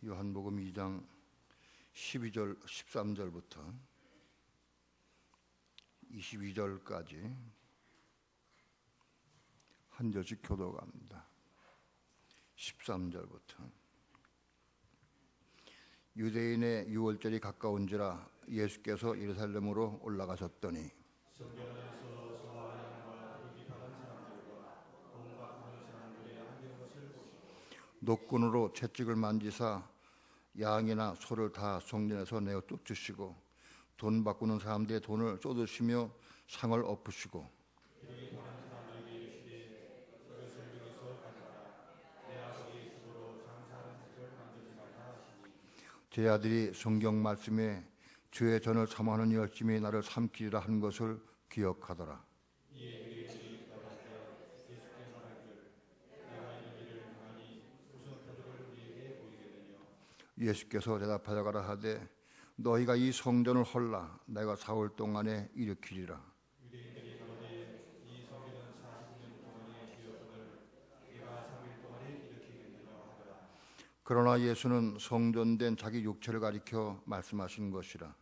요한복음 2장 12절 13절부터 22절까지 한 절씩 교독합니다. 13절부터 유대인의 유월절이 가까운지라 예수께서 예루살렘으로 올라가셨더니 노끈으로 채찍을 만지사 양이나 소를 다 성전에서 내어 쫓으시고 돈 바꾸는 사람들의 돈을 쏟으시며 상을 엎으시고 제 아들이 성경 말씀에 주의 전을 삼하는 열심히 나를 삼키리라 한 것을 기억하더라. 예수께서 대답하여 가라 하되 너희가 이 성전을 헐라 내가 4월 동안에 일으키리라. 그러나 예수는 성전된 자기 육체를 가리켜 말씀하신 것이라.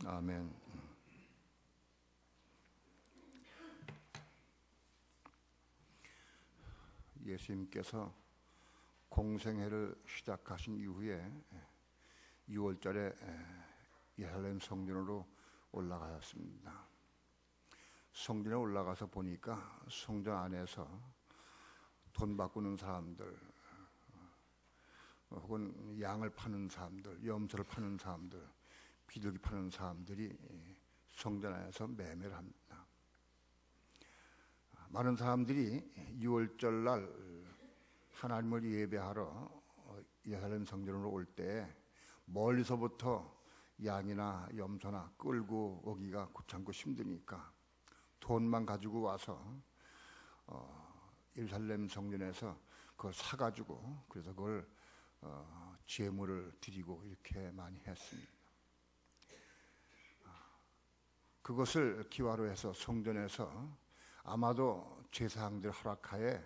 아멘. 예수님께서 공생애를 시작하신 이후에 6월절에 예루살렘 성전으로 올라가셨습니다. 성전에 올라가서 보니까 성전 안에서 돈 바꾸는 사람들 혹은 양을 파는 사람들, 염소를 파는 사람들, 비둘기 파는 사람들이 성전 안에서 매매를 합니다. 많은 사람들이 6월절 날 하나님을 예배하러 예루살렘 성전으로 올 때 멀리서부터 양이나 염소나 끌고 오기가 귀찮고 힘드니까 돈만 가지고 와서 예루살렘 성전에서 그걸 사가지고 그래서 그걸 제물을 드리고 이렇게 많이 했습니다. 그것을 기화로 해서 성전에서 아마도 제사장들 허락하에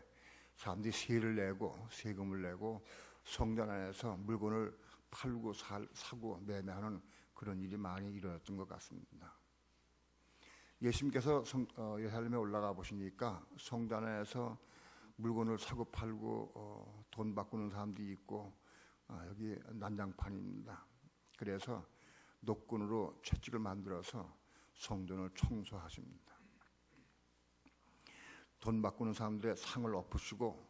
사람들이 세를 내고 세금을 내고 성전 안에서 물건을 팔고 사고 매매하는 그런 일이 많이 일어났던 것 같습니다. 예수님께서 예루살렘에 올라가 보시니까 성전 안에서 물건을 사고 팔고 돈 바꾸는 사람들이 있고 여기 난장판입니다. 그래서 노끈으로 채찍을 만들어서 성전을 청소하십니다. 돈 바꾸는 사람들의 상을 엎으시고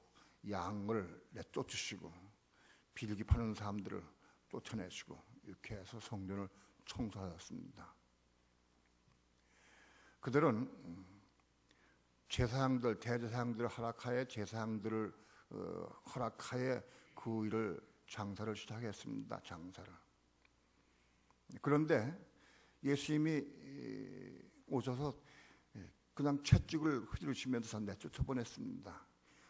양을 내쫓으시고 비둘기 파는 사람들을 쫓아내시고 이렇게 해서 성전을 청소하셨습니다. 그들은 제사장들, 대제사장들을 허락하에 제사장들을 허락하에 그 일을 장사를 시작했습니다. 장사를. 그런데 예수님이 오셔서 그냥 채찍을 휘두르시면서 내쫓아 보냈습니다.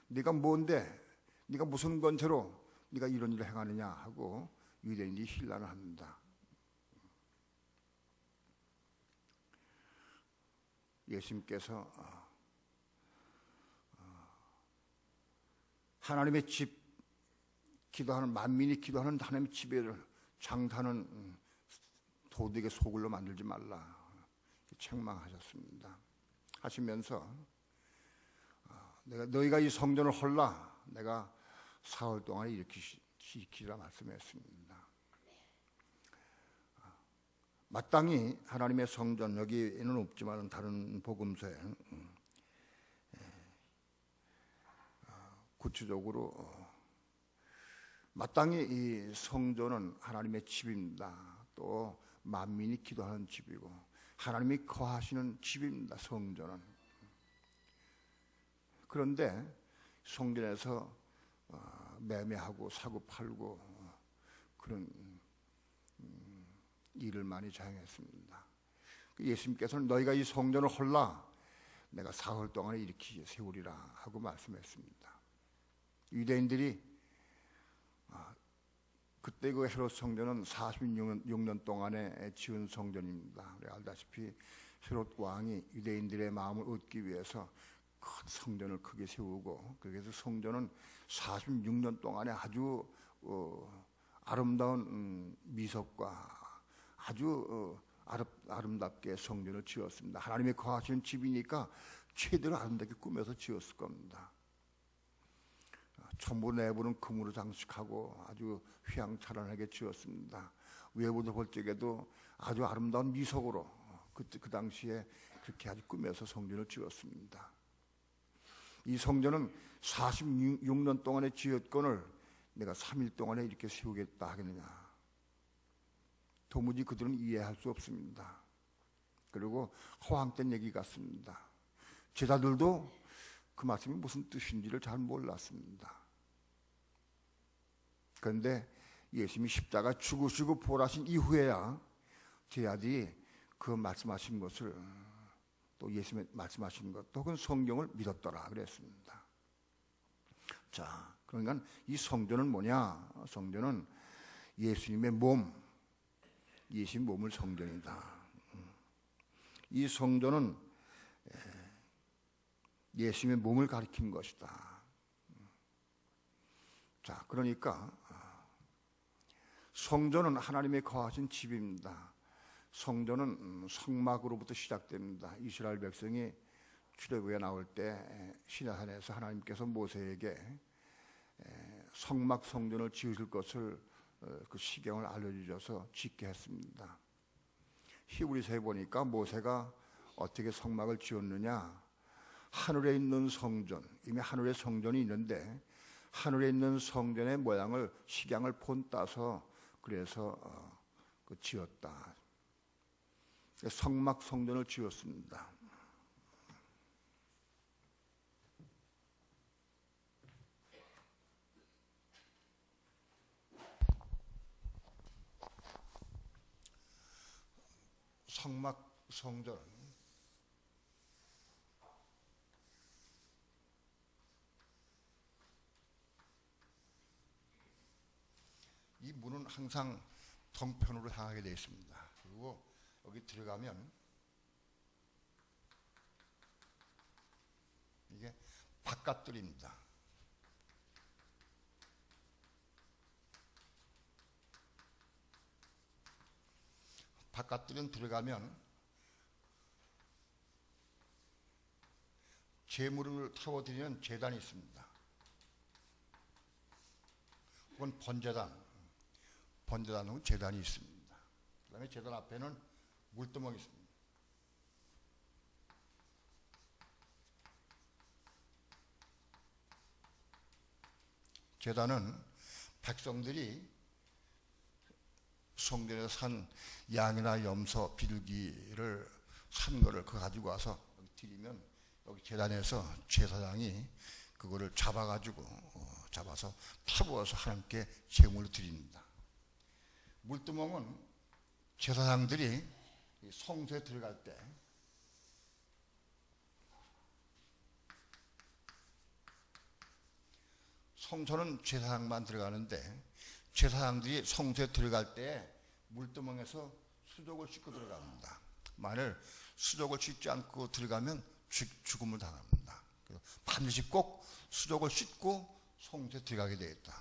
네가 뭔데? 네가 무슨 권세로 네가 이런 일을 행하느냐 하고 유대인이 힐난을 합니다. 예수님께서 하나님의 집 기도하는 만민이 기도하는 하나님의 집에를 장사는 도둑의 소굴로 만들지 말라 책망하셨습니다. 하시면서 너희가 이 성전을 헐라 내가 4월 동안에 일으키리라 말씀했습니다. 마땅히 하나님의 성전 여기에는 없지만 다른 복음서에 구체적으로 마땅히 이 성전은 하나님의 집입니다. 또 만민이 기도하는 집이고 하나님이 거하시는 집입니다. 성전은. 그런데 성전에서 매매하고 사고 팔고 그런 일을 많이 자행했습니다. 예수님께서는 너희가 이 성전을 헐라 내가 4월 동안에 일으키게 세우리라 하고 말씀했습니다. 유대인들이 그때 그 헤롯 성전은 46년 동안에 지은 성전입니다. 우리 알다시피 헤롯 왕이 유대인들의 마음을 얻기 위해서 큰 성전을 크게 세우고, 그래서 성전은 46년 동안에 아주 아름다운 미석과 아주 아름답게 성전을 지었습니다. 하나님의 거하시는 집이니까 최대로 아름답게 꾸며서 지었을 겁니다. 전부 내부는 금으로 장식하고 아주 휘황찬란하게 지었습니다. 외부도 볼 적에도 아주 아름다운 미석으로 그 당시에 그렇게 아주 꾸며서 성전을 지었습니다. 이 성전은 46년 동안의 지었건을 내가 3일 동안에 이렇게 세우겠다 하겠느냐. 도무지 그들은 이해할 수 없습니다. 그리고 허황된 얘기 같습니다. 제자들도 그 말씀이 무슨 뜻인지를 잘 몰랐습니다. 그런데 예수님이 십자가 죽으시고 부활하신 이후에야 제자들이 그 말씀하신 것을, 또 예수님이 말씀하신 것, 또 그 성경을 믿었더라 그랬습니다. 자, 그러니까 이 성전은 뭐냐? 성전은 예수님의 몸, 예수님 몸을 성전이다. 이 성전은 예수님의 몸을 가리킨 것이다. 자, 그러니까 성전은 하나님의 거하신 집입니다. 성전은 성막으로부터 시작됩니다. 이스라엘 백성이 출애굽에 나올 때 시내산에서 하나님께서 모세에게 성막 성전을 지으실 것을 그 시경을 알려주셔서 짓게 했습니다. 히브리서에 보니까 모세가 어떻게 성막을 지었느냐? 하늘에 있는 성전, 이미 하늘에 성전이 있는데 하늘에 있는 성전의 모양을 식양을 본따서 그래서 지었다. 성막 성전을 지었습니다. 성막 성전, 이 문은 항상 동편으로 향하게 되어 있습니다. 그리고 여기 들어가면 이게 바깥들입니다. 바깥들은 들어가면 제물을 태워드리는 제단이 있습니다. 그건 번제단은 제단이 있습니다. 그 다음에 제단 앞에는 물두멍이 있습니다. 제단은 백성들이 성전에서 산 양이나 염소, 비둘기를 산 거를 그거 가지고 와서 여기 드리면 여기 제단에서 제사장이 그거를 잡아서 타부어서 하나님께 제물을 드립니다. 물두멍은 제사장들이 성소에 들어갈 때 성소는 제사장만 들어가는데 제사장들이 성소에 들어갈 때 물두멍에서 수족을 씻고 들어갑니다. 만일 수족을 씻지 않고 들어가면 죽음을 당합니다. 그래서 반드시 꼭 수족을 씻고 성소에 들어가게 되어 있다.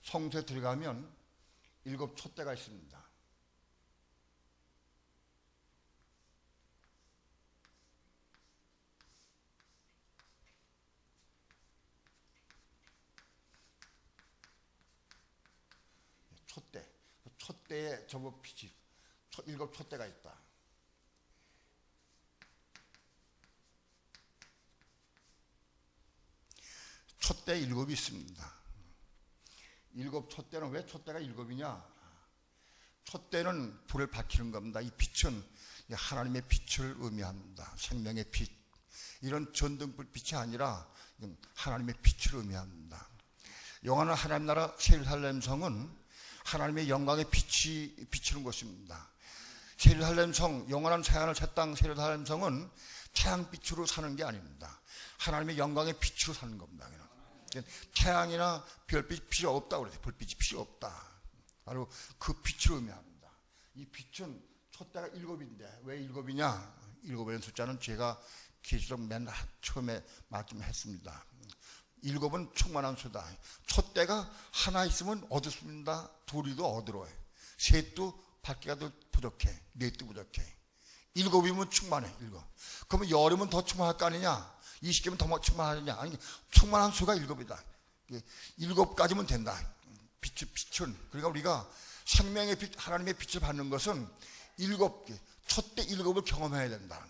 성소에 들어가면 7 촛대가 있습니다. 촛대에 저거 빛이 7 촛대가 있다. 촛대 7이 있습니다. 7 촛대는 왜 촛대가 7이냐? 촛대는 불을 밝히는 겁니다. 이 빛은 하나님의 빛을 의미합니다. 생명의 빛. 이런 전등불 빛이 아니라 하나님의 빛을 의미합니다. 영원한 하나님 나라 예루살렘 성은 하나님의 영광의 빛이 비치는 곳입니다. 예루살렘 성, 영원한 태양을 새 땅 예루살렘 성은 태양빛으로 사는 게 아닙니다. 하나님의 영광의 빛으로 사는 겁니다. 태양이나 별빛이 필요 없다고 그래요. 별빛이 필요 없다. 바로 그 빛을 의미합니다. 이 빛은 촛대가 7인데 왜 7이냐? 7이라는 숫자는 제가 계시록 맨 처음에 말씀했습니다. 7은 충만한 수다. 촛대가 하나 있으면 어둡습니다. 둘이도 어두워요. 셋도 밝기가 더 부족해. 넷도 부족해. 7이면 충만해. 7. 그러면 열이면 더 충만할 거 아니냐? 20개면 더 충만하느냐? 아니, 충만한 수가 7이다. 7가지면 된다. 빛은. 그러니까 우리가 생명의 빛, 하나님의 빛을 받는 것은 7개, 촛대 7을 경험해야 된다.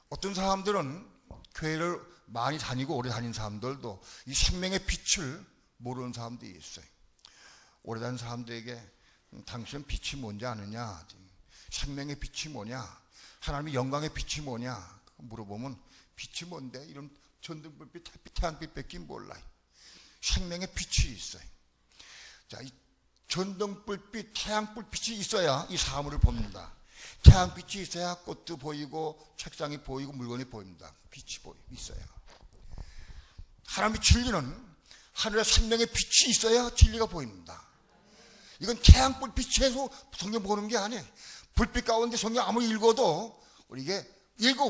어떤 사람들은 교회를 많이 다니고 오래 다닌 사람들도 이 생명의 빛을 모르는 사람들이 있어요. 오래 다닌 사람들에게 당신은 빛이 뭔지 아느냐? 생명의 빛이 뭐냐? 하나님의 영광의 빛이 뭐냐? 물어보면 빛이 뭔데? 이런 전등불빛, 태양빛밖에 몰라요. 생명의 빛이 있어요. 자, 이 전등불빛, 태양불빛이 있어야 이 사물을 봅니다. 태양빛이 있어야 꽃도 보이고 책상이 보이고 물건이 보입니다. 빛이 있어야. 하나님의 진리는 하늘에 생명의 빛이 있어야 진리가 보입니다. 이건 태양불빛에서 성경 보는 게 아니에요. 불빛 가운데 성경 아무리 읽어도 우리에게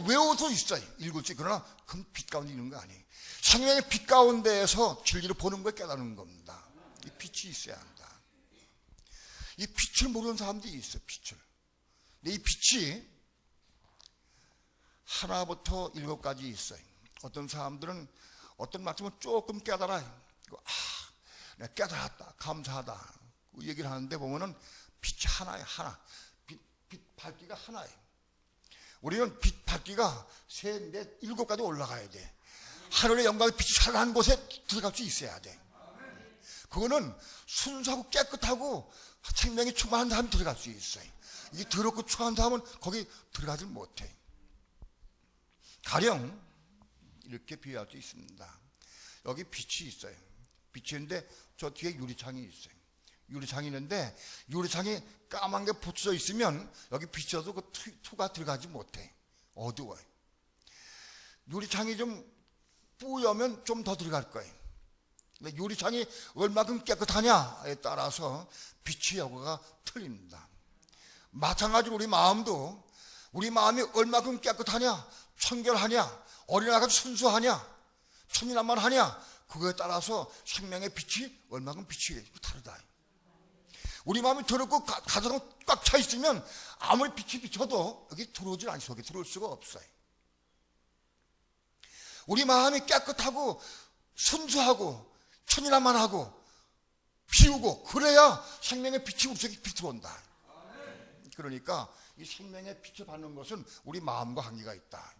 외워서 있어요. 읽을 수. 그러나 그 빛 가운데 있는 거 아니에요. 생명의 빛 가운데에서 진리를 보는 걸 깨닫는 겁니다. 이 빛이 있어야 한다. 이 빛을 모르는 사람들이 있어요. 빛을. 근데 이 빛이 하나부터 7까지 있어요. 어떤 사람들은 어떤 말씀을 조금 깨달아요. 내가 깨달았다. 감사하다. 그 얘기를 하는데 보면은 빛이 하나예요. 하나. 빛 밝기가 하나예요. 우리는 빛 밝기가 3, 4, 7까지 올라가야 돼. 하늘의 영광의 빛이 찬란한 곳에 들어갈 수 있어야 돼. 그거는 순수하고 깨끗하고 생명이 충만한 사람이 들어갈 수 있어요. 이게 더럽고 추한 사람은 거기 들어가질 못해. 가령 이렇게 비유할 수 있습니다. 여기 빛이 있어요. 빛이 있는데 저 뒤에 유리창이 있어요. 유리창이 있는데 유리창이 까만 게 붙여 있으면 여기 비춰도 그 투가 들어가지 못해. 어두워요. 유리창이 좀 뿌여면 좀 더 들어갈 거예요. 근데 유리창이 얼마큼 깨끗하냐에 따라서 빛의 여부가 틀립니다. 마찬가지로 우리 마음도 우리 마음이 얼마큼 깨끗하냐, 청결하냐, 어린아이가 순수하냐, 천진난만하냐, 그거에 따라서 생명의 빛이 얼마큼 빛이 다르다. 우리 마음이 더럽고 가득 꽉 차 있으면 아무리 빛이 비춰도 여기 들어오질 않죠. 여기 들어올 수가 없어요. 우리 마음이 깨끗하고 순수하고 천진난만하고 비우고 그래야 생명의 빛이 우리 속에 들어온다. 그러니까 이 생명의 빛을 받는 것은 우리 마음과 관계가 있다.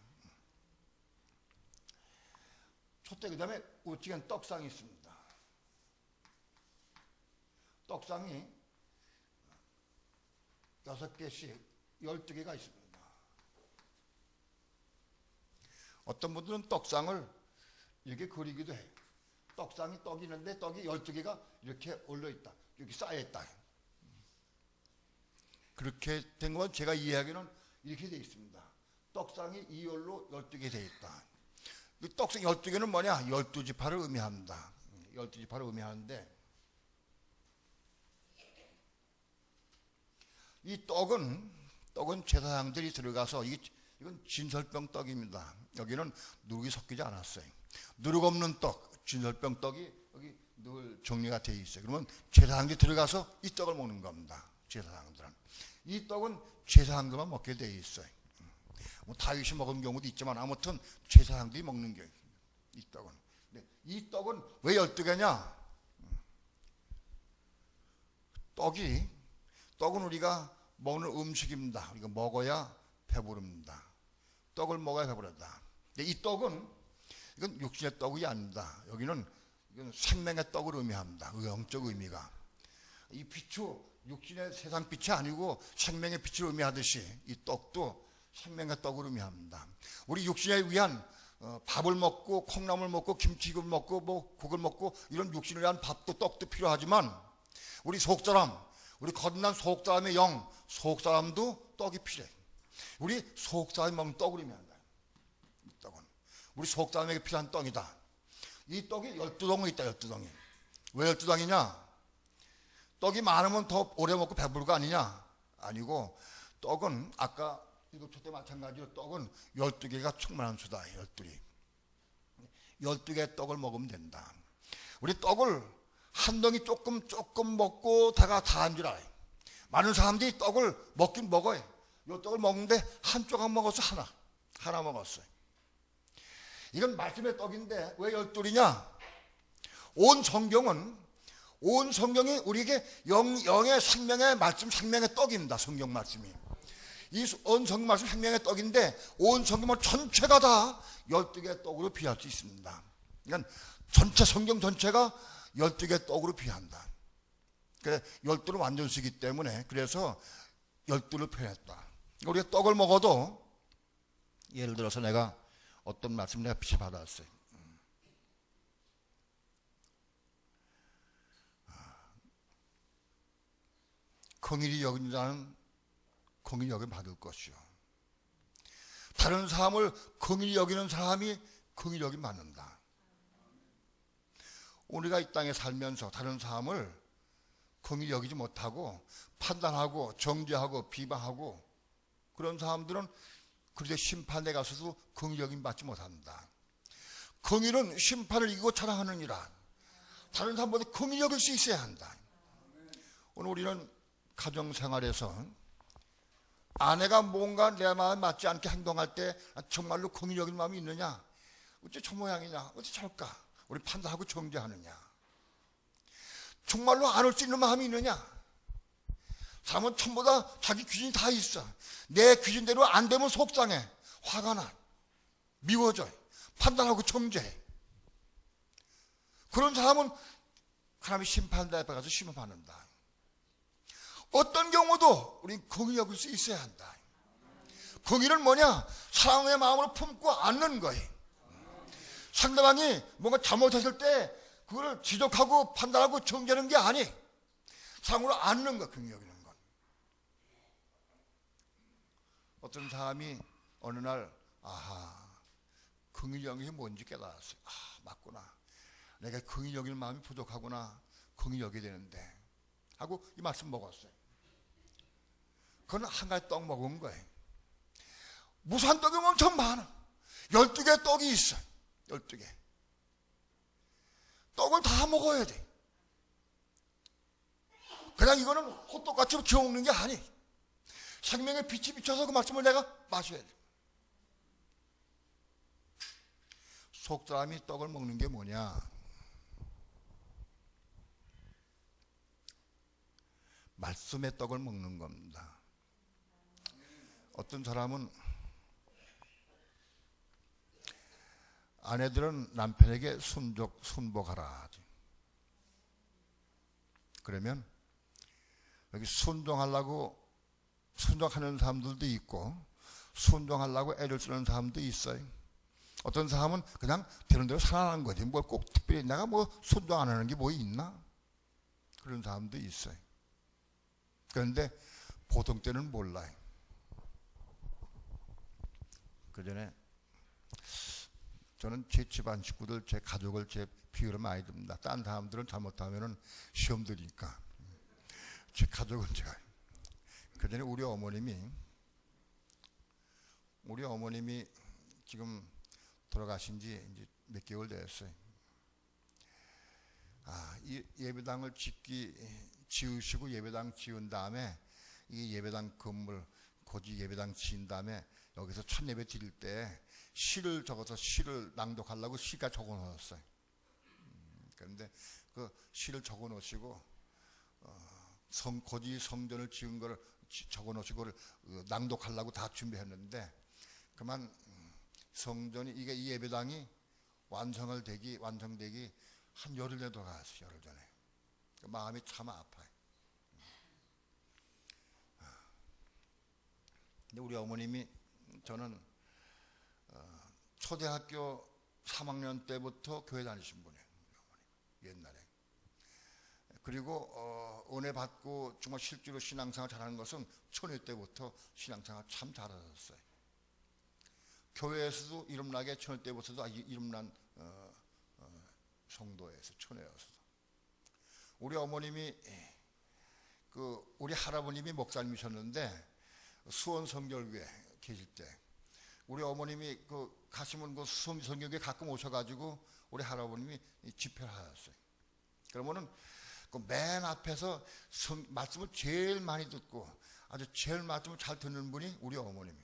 촛대 그 다음에 우측엔 떡상이 있습니다. 떡상이 6개씩 12개가 있습니다. 어떤 분들은 떡상을 이렇게 그리기도 해요. 떡상이 떡이 있는데 떡이 12개가 이렇게 올려있다. 이렇게 쌓여있다. 그렇게 된 건 제가 이해하기는 이렇게 되어 있습니다. 떡상이 2열로 12개 되어 있다. 이 떡상 12개는 뭐냐? 12지파를 의미합니다. 12지파를 의미하는데 이 떡은 제사장들이 들어가서 이건 진설병 떡입니다. 여기는 누룩이 섞이지 않았어요. 누룩 없는 떡, 진설병 떡이 여기 늘 정리가 되어 있어요. 그러면 제사장들이 들어가서 이 떡을 먹는 겁니다. 제사장들은. 이 떡은 제사장들만 먹게 되어 있어요. 뭐 다윗이 먹은 경우도 있지만 아무튼 제사장들이 먹는 게 이 떡은. 근데 이 떡은 왜 12개냐? 떡은 우리가 먹는 음식입니다. 우리가 먹어야 배부릅니다. 떡을 먹어야 배부르다. 근데 이 떡은 이건 육신의 떡이 아닙니다. 이건 생명의 떡을 의미합니다. 영적 의미가. 이 빛이 육신의 세상 빛이 아니고 생명의 빛을 의미하듯이 이 떡도 생명의 떡을 의미합니다. 우리 육신에 위한 밥을 먹고 콩나물 먹고 김치를 먹고 뭐 국을 먹고 이런 육신을 위한 밥도 떡도 필요하지만 우리 속사람, 우리 거듭난 속사람의 영, 속사람도 떡이 필요해. 우리 속사람이 먹는 떡을 의미한다. 이 떡은 우리 속사람에게 필요한 떡이다. 이 떡이 12덩이 있다. 12덩이. 왜 12덩이냐? 떡이 많으면 더 오래 먹고 배부를 거 아니냐? 아니고 떡은 아까 일곱째 때 마찬가지로 떡은 12개가 충만한 수다. 12개. 12개 떡을 먹으면 된다. 우리 떡을 한 덩이 조금 먹고 다가 다 한 줄 알아요. 많은 사람들이 떡을 먹긴 먹어요. 요 떡을 먹는데 한 조각 먹었어. 하나 먹었어요. 이건 말씀의 떡인데 왜 12냐? 온 성경이 우리에게 영의 생명의 말씀, 생명의 떡입니다. 성경 말씀이. 이 온 성경 말씀 생명의 떡인데 온 성경 전체가 다 12개의 떡으로 비할 수 있습니다. 그러니까 전체 성경 전체가 12개의 떡으로 비한다. 그래 12는 완전수이기 때문에 그래서 12를 표현했다. 우리가 떡을 먹어도 예를 들어서 내가 어떤 말씀 내가 빛을 받았어요. 긍휼히 여긴 자는 긍휼히 여김 받을 것이요. 다른 사람을 긍휼히 여기는 사람이 긍휼히 여김 받는다. 우리가 이 땅에 살면서 다른 사람을 긍휼히 여기지 못하고 판단하고 정죄하고 비방하고 그런 사람들은 그렇게 심판에 가서도 긍휼히 여김 받지 못한다. 긍휼은 심판을 이기고 자랑하느니라. 다른 사람보다 긍휼히 여길 수 있어야 한다. 오늘 우리는 가정생활에서 아내가 뭔가 내 마음에 맞지 않게 행동할 때 정말로 긍휼히 여길 마음이 있느냐? 어째 저 모양이냐? 어째 저럴까? 우리 판단하고 정죄하느냐? 정말로 안 올 수 있는 마음이 있느냐? 사람은 전부다 자기 기준이 다 있어. 내 기준대로 안 되면 속상해. 화가 나. 미워져. 판단하고 정죄해. 그런 사람은 하나님의 심판대 앞에 가서 심판받는다. 어떤 경우도 우린 긍휼히 여길 수 있어야 한다. 긍휼은 뭐냐? 사랑의 마음으로 품고 안는 거예요. 상대방이 뭔가 잘못했을 때 그걸 지적하고 판단하고 정죄하는 게 아니. 사랑으로 안는 거, 긍휼히 여기는 건. 어떤 사람이 어느 날 긍휼히 여기는 게 뭔지 깨달았어요. 맞구나. 내가 긍휼히 여길 마음이 부족하구나. 긍휼히 여겨야 되는데 하고 이 말씀 먹었어요. 그건 한 가지 떡 먹은 거예요. 무수한 떡이 엄청 많아. 12개 떡이 있어. 12개. 떡을 다 먹어야 돼. 그냥 이거는 호떡같이 지어 먹는 게 아니. 생명의 빛이 비춰서 그 말씀을 내가 마셔야 돼. 속 사람이 떡을 먹는 게 뭐냐? 말씀의 떡을 먹는 겁니다. 어떤 사람은 아내들은 남편에게 순복하라. 그러면 여기 순종하는 사람들도 있고 순종하려고 애를 쓰는 사람도 있어요. 어떤 사람은 그냥 되는 대로 살아가는 거지. 뭘 꼭 특별히 내가 뭐 순종 안 하는 게 뭐 있나? 그런 사람도 있어요. 그런데 보통 때는 몰라요. 그 전에 저는 제 집안 식구들, 제 가족을 제 비유를 많이 듭니다. 딴 사람들은 잘못하면은 시험 들으니까. 제 가족은 제가. 그 전에 우리 어머님이 지금 돌아가신 지 이제 몇 개월 됐어요. 이 예배당을 지으시고 예배당 지은 다음에 이 예배당 건물 고지 예배당 지은 다음에 여기서 첫 예배 드릴 때 시를 적어서 시를 낭독하려고 시가 적어 놓았어요. 그런데 그 시를 적어 놓으시고 고지 성전을 지은 거를 적어 놓으시고 낭독하려고 다 준비했는데 그만 성전이 이게 이 예배당이 완성되기 한 열흘 전에 돌아갔어요. 열흘 전에. 마음이 참 아파요. 근데 우리 어머님이 저는 초등학교 3학년 때부터 교회 다니신 분이에요. 옛날에. 그리고 은혜 받고 정말 실제로 신앙생활 잘하는 것은 초년 때부터 신앙생활 참 잘하셨어요. 교회에서도 이름나게 초년 때부터도 이름난 성도에서 초내여서도 우리 어머님이 우리 할아버님이 목사님이셨는데 수원 성결교회 계실 때 우리 어머님이 가시면 수원 성결교회 가끔 오셔가지고 우리 할아버님이 집회를 하셨어요. 그러면은 맨 앞에서 말씀을 제일 많이 듣고 아주 제일 말씀을 잘 듣는 분이 우리 어머님이.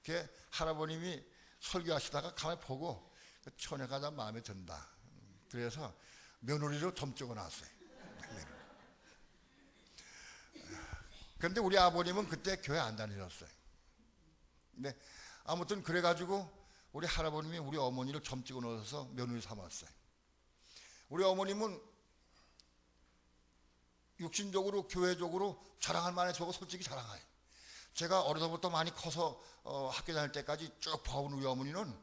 그 할아버님이 설교하시다가 가만히 보고 처녀가 다 마음에 든다. 그래서 며느리로 점 찍어놨어요. 그런데 우리 아버님은 그때 교회 안 다니셨어요. 근데 아무튼 그래가지고 우리 할아버님이 우리 어머니를 점 찍어 놓아서 며느리 삼았어요. 우리 어머님은 육신적으로 교회적으로 자랑할 만해서 솔직히 자랑해요. 제가 어려서부터 많이 커서 학교 다닐 때까지 쭉 봐온 우리 어머니는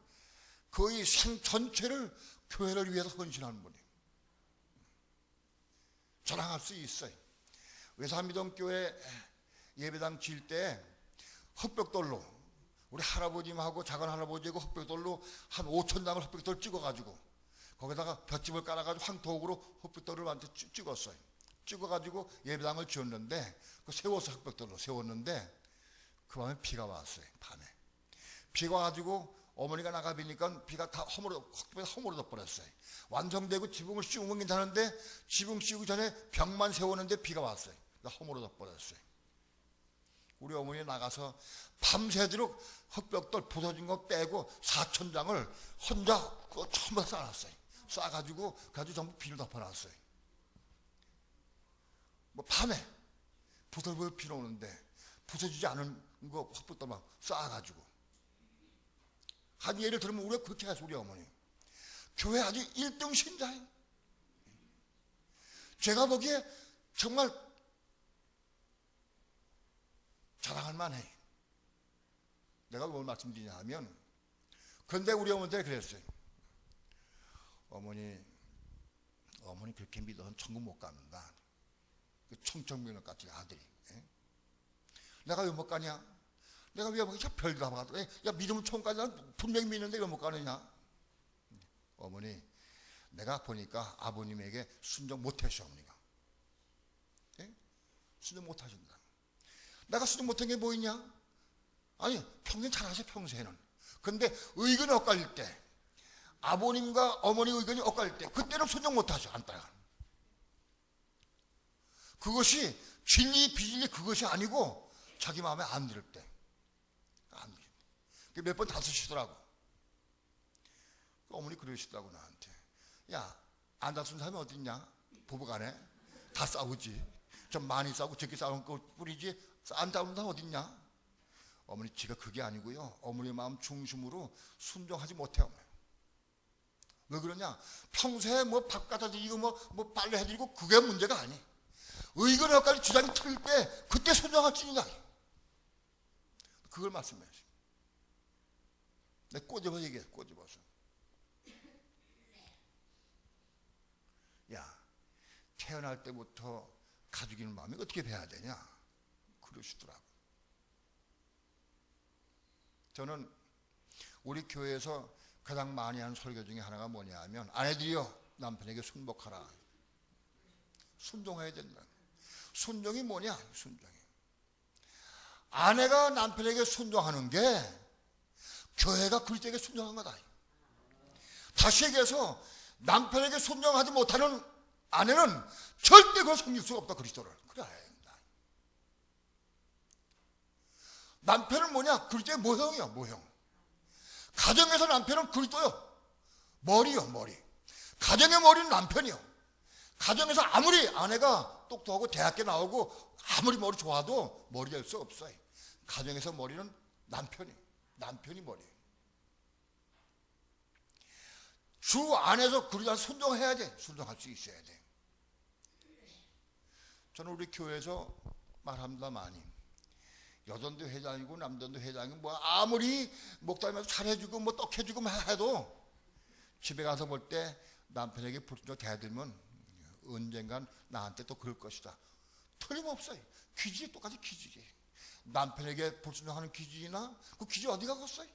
거의 생 전체를 교회를 위해서 헌신하는 분이에요. 자랑할 수 있어요. 외삼미동교회 예배당 지을 때 흑벽돌로 우리 할아버님하고 작은 할아버지하고 흑벽돌로 한 5,000장을 흑벽돌 찍어가지고 거기다가 볏짚을 깔아가지고 황토옥으로 흑벽돌을 완전 찍었어요. 찍어가지고 예배당을 지었는데 세워서 흑벽돌로 세웠는데 그 밤에 비가 왔어요. 밤에 비가 와가지고 어머니가 나가보니까 비가 다 허물어져 버렸어요. 완성되고 지붕을 씌우면 괜찮은데 지붕 씌우기 전에 벽만 세우는데 비가 왔어요. 허물어져 버렸어요. 우리 어머니 나가서 밤새도록 흑벽돌 부서진 거 빼고 4,000장을 혼자 전부 다 쌓았어요. 쌓아가지고 전부 비를 덮어놨어요. 밤에 부들부들 비 오는데 부서지지 않은 거 흑벽돌만 쌓아가지고 한 예를 들면 우리가 그렇게 해서 우리 어머니 교회 아주 1등 신자예요. 제가 보기에 정말 자랑할 만해. 내가 뭘 말씀드리냐 하면 그런데 우리 어머니한테 그랬어요. 어머니 그렇게 믿어서는 천국 못 갑니다. 청천벽력 같은 아들이. 내가 왜 못 가냐? 내가 왜 못 가냐? 별도 다 봐도 야 믿으면 천국까지 난 분명히 믿는데 왜 못 가느냐? 어머니 내가 보니까 아버님에게 순종 못하셔. 어머니가 순종 못하신다. 내가 순종 못한 게 뭐 있냐? 아니 평생 잘하셔 평소에는. 근데 의견이 엇갈릴 때 아버님과 어머니 의견이 엇갈릴 때 그때는 순종 못하셔. 안 따라가. 그것이 진리 비진리 그것이 아니고 자기 마음에 안 들을 때 안 들을 몇 번 다투시더라고. 어머니 그러시더라고 나한테. 야 안 다투는 사람이 어디 있냐? 부부간에 다 싸우지. 좀 많이 싸우고 적게 싸우는 거 뿐이지 안 싸우는 사람 어디 있냐? 어머니 지가 그게 아니고요. 어머니 마음 중심으로 순종하지 못해요. 왜 그러냐? 평소에 밥 갖다 드리고 뭐 빨래 해드리고 그게 문제가 아니. 의견이 엇갈리 주장이 틀릴 때 그때 순종할 수 있느냐? 그걸 말씀해 주세요. 내가 꼬집어 얘기해. 꼬집어서. 야 태어날 때부터 가죽이는 마음이 어떻게 돼야 되냐? 그러시더라고. 저는 우리 교회에서 가장 많이 하는 설교 중에 하나가 뭐냐 하면 아내들이여 남편에게 순복하라. 순종해야 된다. 순종이 뭐냐? 순종이. 아내가 남편에게 순종하는 게 교회가 그리스도에게 순종한 거다. 다시 얘기해서 남편에게 순종하지 못하는 아내는 절대 그걸 섬길 수가 없다. 그리스도를. 그래. 남편은 뭐냐? 그리스도의 모형이야. 모형. 가정에서 남편은 그리스도요. 머리요. 머리. 가정의 머리는 남편이요. 가정에서 아무리 아내가 똑똑하고 대학교 나오고 아무리 머리 좋아도 머리 될 수 없어요. 가정에서 머리는 남편이 머리예요. 주 안에서 그리스도에 순종해야 돼. 순종할 수 있어야 돼. 저는 우리 교회에서 말합니다. 많이. 여전도 회장이고 남전도 회장이고 아무리 목사님한테 잘해주고 떡해주고 해도 집에 가서 볼 때 남편에게 불순종 대들면 언젠간 나한테 또 그럴 것이다. 틀림없어요. 기질이 똑같이 기질이에요. 남편에게 불순종하는 기질이나 그 기질 어디 가겠어요?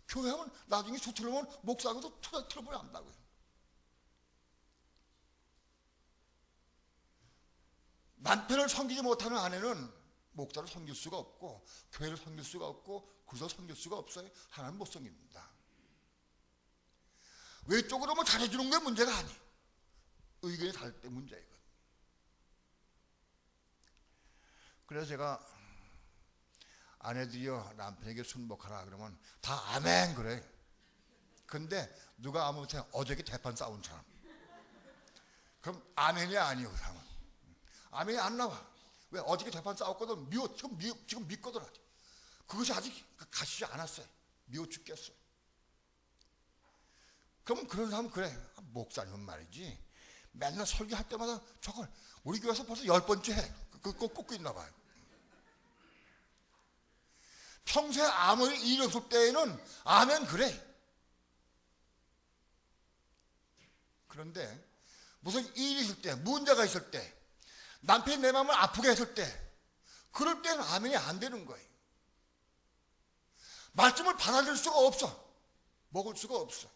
교회 하면 나중에 수틀으면 목사하고도 틀어버려 한다고요. 남편을 섬기지 못하는 아내는 목사를 섬길 수가 없고 교회를 섬길 수가 없고 구조를 섬길 수가 없어요. 하나님 못 섬깁니다. 외적으로 뭐 잘해주는 게 문제가 아니, 의견이 다를 때 문제이거든. 그래서 제가 아내들이여 남편에게 순복하라 그러면 다 아멘 그래. 근데 누가 아무 못해 어저께 대판 싸운 사람, 그럼 아멘이 아니요. 그 사람은 아멘이 안 나와. 왜? 어저께 대판 싸웠거든. 지금 믿거든. 아직 그것이 아직 가시지 않았어요. 미워 죽겠어. 그럼 그런 사람은 그래, 목사님은 말이지 맨날 설교할 때마다 저걸 우리 교회에서 벌써 10번째 해. 그거 꽂고 있나 봐요. 평소에 아무리 일 없을 때에는 아멘 그래. 그런데 무슨 일이 있을 때, 문제가 있을 때, 남편이 내 마음을 아프게 했을 때, 그럴 때는 아멘이 안 되는 거예요. 말씀을 받아들일 수가 없어. 먹을 수가 없어.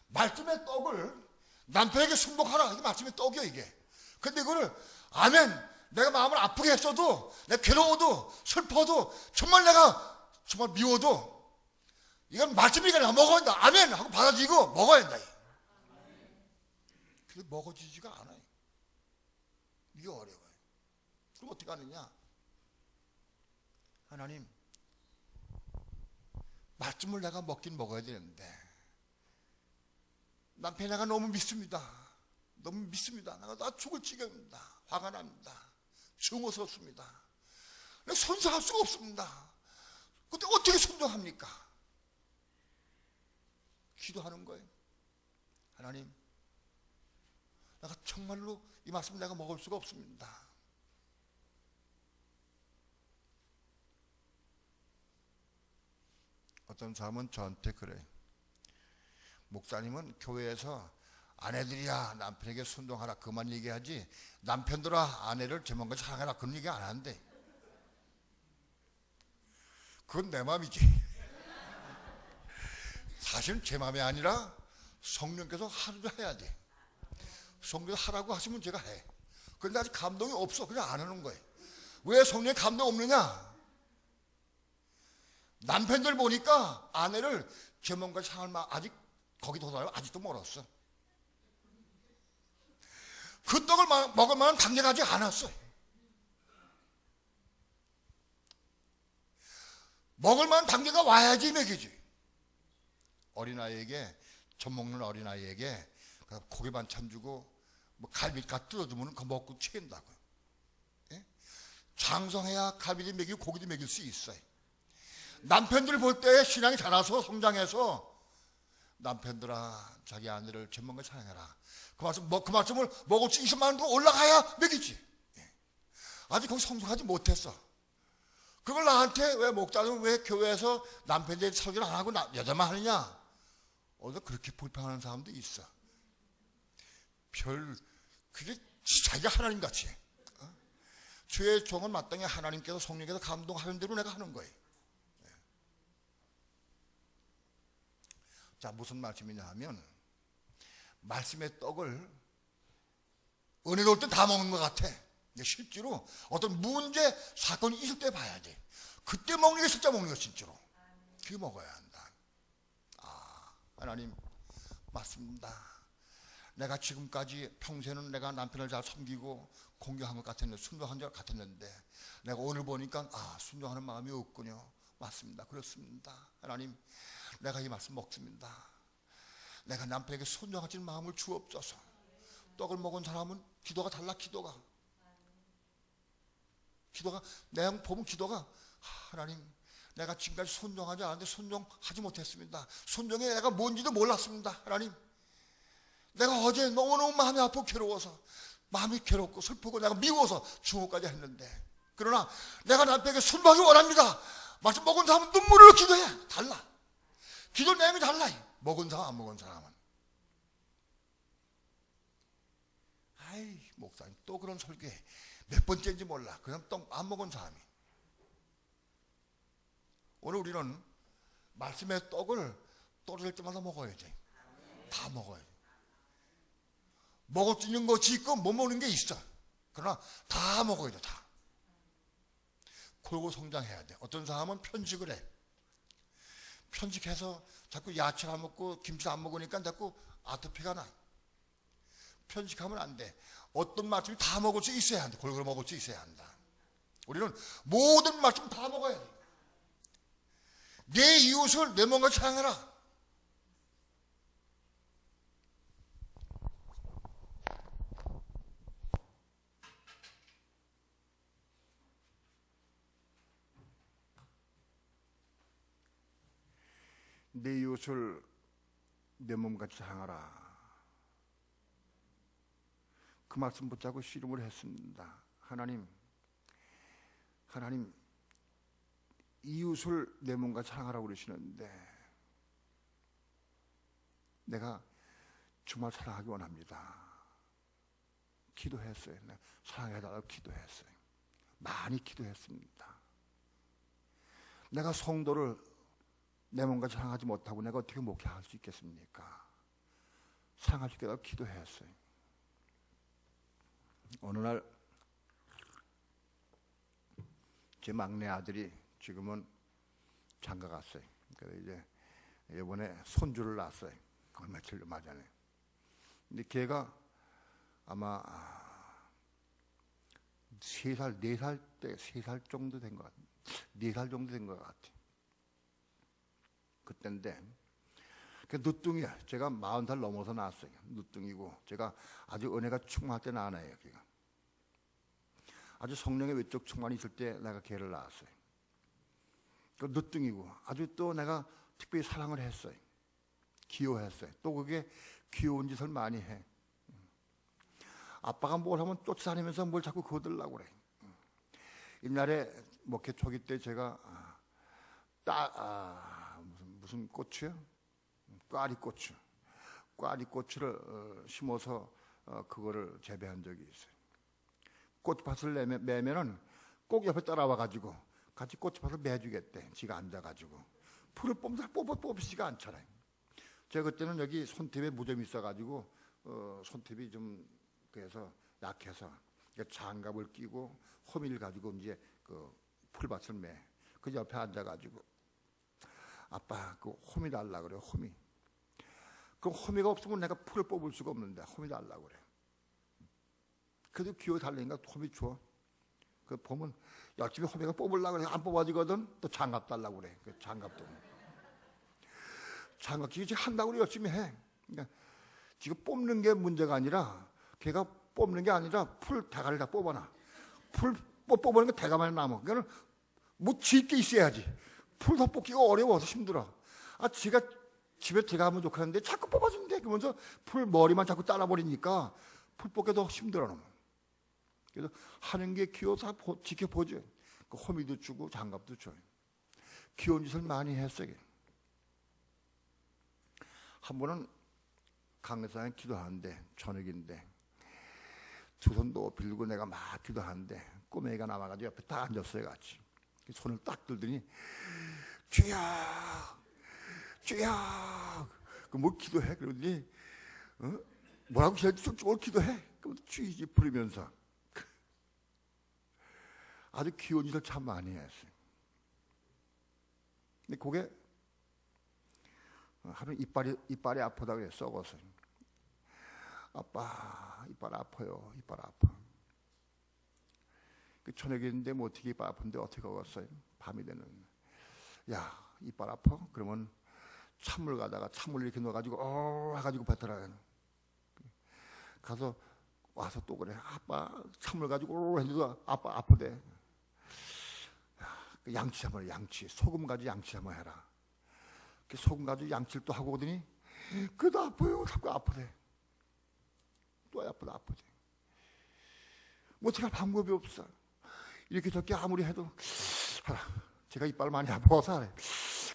말씀의 떡을 남편에게 순복하라. 이게 말씀의 떡이야 이게. 근데 이거를 아멘, 내가 마음을 아프게 했어도, 내가 괴로워도 슬퍼도, 정말 내가 정말 미워도 이건 말씀이니까 내가 먹어야 한다. 아멘 하고 받아들이고 먹어야 한다. 그게 먹어지지가 않아요. 이게 어려워요. 그럼 어떻게 하느냐? 하나님, 말씀을 내가 먹긴 먹어야 되는데 남편이 내가 너무 믿습니다. 너무 믿습니다. 나 죽을 지경입니다. 화가 납니다. 증오스럽습니다. 선서할 수가 없습니다. 근데 어떻게 순종합니까? 기도하는 거예요. 하나님, 내가 정말로 이 말씀 내가 먹을 수가 없습니다. 어떤 사람은 저한테 그래. 목사님은 교회에서 아내들이야 남편에게 순종하라 그만 얘기하지, 남편들아 아내를 제 마음과 사랑해라 그런 얘기 안 한대. 그건 내 마음이지. 사실은 제 마음이 아니라 성령께서 하루도 해야 돼. 성령께서 하라고 하시면 제가 해. 그런데 아직 감동이 없어. 그냥 안 하는 거예요. 왜 성령에 감동 없느냐? 남편들 보니까 아내를 제 마음과 사랑할 마 아직 거기 도달하면 아직도 멀었어. 그 떡을 먹을 만한 단계가 아직 안 왔어. 먹을 만한 단계가 와야지 먹이지. 어린아이에게, 젖 먹는 어린아이에게 고기 반찬 주고 뭐 갈비가 뜯어주면 그거 먹고 취한다고요. 예? 장성해야 갈비도 먹이고 고기도 먹일 수 있어요. 남편들 볼 때 신앙이 자라서 성장해서 남편들아 자기 아내를 전문가 사랑해라. 그 말씀을 먹을 수 있을 만도 올라가야 먹이지. 예. 아직 거기 성숙하지 못했어. 그걸 나한테 왜 목사는 왜 교회에서 남편들 설교를 안 하고 여자만 하느냐? 어디서 그렇게 불평하는 사람도 있어. 그게 자기가 하나님 같이. 주의 종은 마땅히 하나님께서 성령께서 감동하는 대로 내가 하는 거예요. 자, 무슨 말씀이냐 하면, 말씀의 떡을 은혜로울 때 다 먹는 것 같아. 실제로 어떤 문제, 사건이 있을 때 봐야 돼. 그때 먹는 게 진짜 먹는 거 실제로. 그게 먹어야 한다. 아, 하나님 맞습니다. 내가 지금까지 평소에는 내가 남편을 잘 섬기고 공경한 것 같았는데, 순종한 것 같았는데, 내가 오늘 보니까 순종하는 마음이 없군요. 맞습니다. 그렇습니다. 하나님, 내가 이 말씀 먹습니다. 내가 남편에게 순종하지 마음을 주옵소서. 떡을 먹은 사람은 기도가 달라. 기도가 내가 보면 기도가, 하나님 내가 지금까지 순종하지 않았는데 순종하지 못했습니다. 순종이 내가 뭔지도 몰랐습니다. 하나님, 내가 어제 너무너무 마음이 아프고 괴로워서, 마음이 괴롭고 슬프고 내가 미워서 중호까지 했는데, 그러나 내가 남편에게 순종하기 원합니다. 말씀 먹은 사람은 눈물로 기도해. 달라. 기도 내용이 달라. 먹은 사람 안 먹은 사람은. 아이 목사님 또 그런 설교해. 몇 번째인지 몰라. 그냥 떡 안 먹은 사람이. 오늘 우리는 말씀의 떡을 떨어질 때마다 먹어야지. 다 먹어요. 먹을 수 있는 것이 있고 못 먹는 게 있어. 그러나 다 먹어야 돼, 다. 골고 성장해야 돼. 어떤 사람은 편식을 해. 편식해서 자꾸 야채를 안 먹고 김치를 안 먹으니까 자꾸 아토피가 나. 편식하면 안 돼. 어떤 말씀이 다 먹을 수 있어야 한다. 골고루 먹을 수 있어야 한다. 우리는 모든 말씀 다 먹어야 돼. 내 이웃을 내 몸과 사랑하라. 내 이웃을 내 몸같이 사랑하라. 그 말씀 붙잡고 씨름을 했습니다. 하나님 이웃을 내 몸같이 사랑하라고 그러시는데 내가 정말 사랑하기 원합니다. 기도했어요. 사랑해달라고 기도했어요. 많이 기도했습니다. 내가 성도를 내 몸같이 사랑하지 못하고 내가 어떻게 목회할 수 있겠습니까? 사랑할 수 있게 기도했어요. 어느 날 제 막내 아들이 지금은 장가 갔어요. 그래서 이제 이번에 손주를 낳았어요. 며칠 전에. 근데 걔가 아마 3살, 4살 때 3살 정도 된 것 같아요. 4살 정도 된 것 같아요. 그때인데 그 누뚱이야. 제가 40살 넘어서 낳았어요. 누뚱이고 제가 아주 은혜가 충만할 때 낳은 애예요. 걔가 아주 성령의 외적 충만이 있을 때 내가 걔를 낳았어요. 그 누뚱이고 아주 또 내가 특별히 사랑을 했어요. 귀여워했어요. 또 그게 귀여운 짓을 많이 해. 아빠가 뭘 하면 쫓아다니면서 뭘 자꾸 거들라고 그래. 옛날에 목회 초기 때 제가 무슨 꽃이요? 꽈리고추를 심어서 그거를 재배한 적이 있어요. 꽃밭을 매면은 꼭 옆에 따라와가지고 같이 꽃밭을 매주겠대. 지가 앉아가지고 풀을 뽑히지가 않잖아요. 제가 그때는 여기 손톱에 무좀이 있어가지고 손톱이 좀 그래서 약해서 장갑을 끼고 호미를 가지고 이제 그 풀밭을 매. 그 옆에 앉아가지고 아빠 그 호미 달라 그래요. 호미. 그 호미가 없으면 내가 풀을 뽑을 수가 없는데 호미 달라 그래. 그래도 기호 달라니까 호미 줘. 그 보면 열심히 호미가 뽑으려고 그래. 안 뽑아지거든. 또 장갑 달라고 그래. 그 장갑도. 장갑 끼지 한다고 열심히 해. 그러니까 지금 뽑는 게 문제가 아니라 걔가 뽑는 게 아니라 풀 대가를 다 뽑아놔. 풀 뽑는 게 대가만 남아. 그러니까 뭐 쥐게 있어야지. 풀도 뽑기가 어려워서 힘들어. 지가 집에 들어가면 좋겠는데 자꾸 뽑아준대. 그러면서 풀 머리만 자꾸 잘라버리니까 풀 뽑기도 힘들어. 그래서 하는 게 귀여워서 지켜보죠. 그 호미도 주고 장갑도 줘요. 귀여운 짓을 많이 했어요. 한 번은 강사에 기도하는데 저녁인데 두 손도 빌고 내가 막 기도하는데 꼬맹이가 나와가지고 옆에 딱 앉았어요. 같이 손을 딱 들더니 주야 그 뭐 기도해? 그러더니 뭐라고 저걸 기도해? 그럼 주의지 부르면서 아주 귀여운 짓을 참 많이 했어요. 근데 그게 하루 이빨이 아프다고 그래. 썩어서 아빠 이빨 아파요. 이빨 아파. 그 저녁인데 뭐 어떻게 이빨 아픈데 어떻게 먹었어요? 밤이 되는. 야 이빨 아파? 그러면 찬물 가다가 찬물 이렇게 넣어가지고 해가지고 뱉어라. 가서 와서 또 그래. 아빠 찬물 가지고 했는데 아빠 아프대. 양치 한번 양치. 소금 가지고 양치 한번 해라. 소금 가지고 양치를 또 하고 오더니 그래도 아파요. 자꾸 아프대. 또 아프다. 뭐 어떻게 할 방법이 없어. 이렇게 저렇게 아무리 해도 제가 이빨 많이 아파서 하래.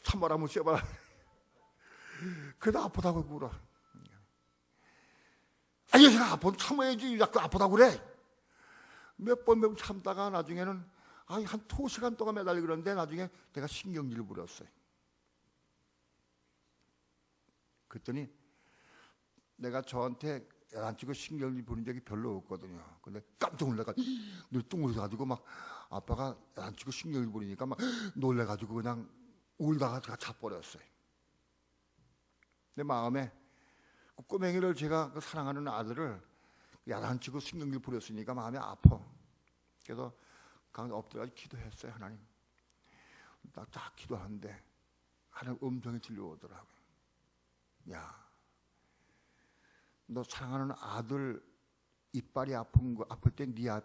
찬물 한번 쐬봐라. 그래도 아프다고 울어. 아니 제가 아프면 참아야지. 자꾸 아프다고 그래. 몇 번 참다가 나중에는 한 2시간 동안 매달리고 그러는데 나중에 내가 신경질을 부렸어요. 그랬더니 내가 저한테 야단치고 신경을 부린 적이 별로 없거든요. 근데 깜짝 놀라가지고 눈이 뚱그려가지고 막 아빠가 야단치고 신경을 부리니까 막 놀래가지고 그냥 울다가 자버렸어요. 내 마음에 그 꼬맹이를 제가 그 사랑하는 아들을 야단치고 신경을 부렸으니까 마음이 아파. 그래서 강에 엎드려 기도했어요. 하나님. 딱 기도하는데 하나님 음성이 들려오더라고요. 야, 너 사랑하는 아들 이빨이 아플 때 네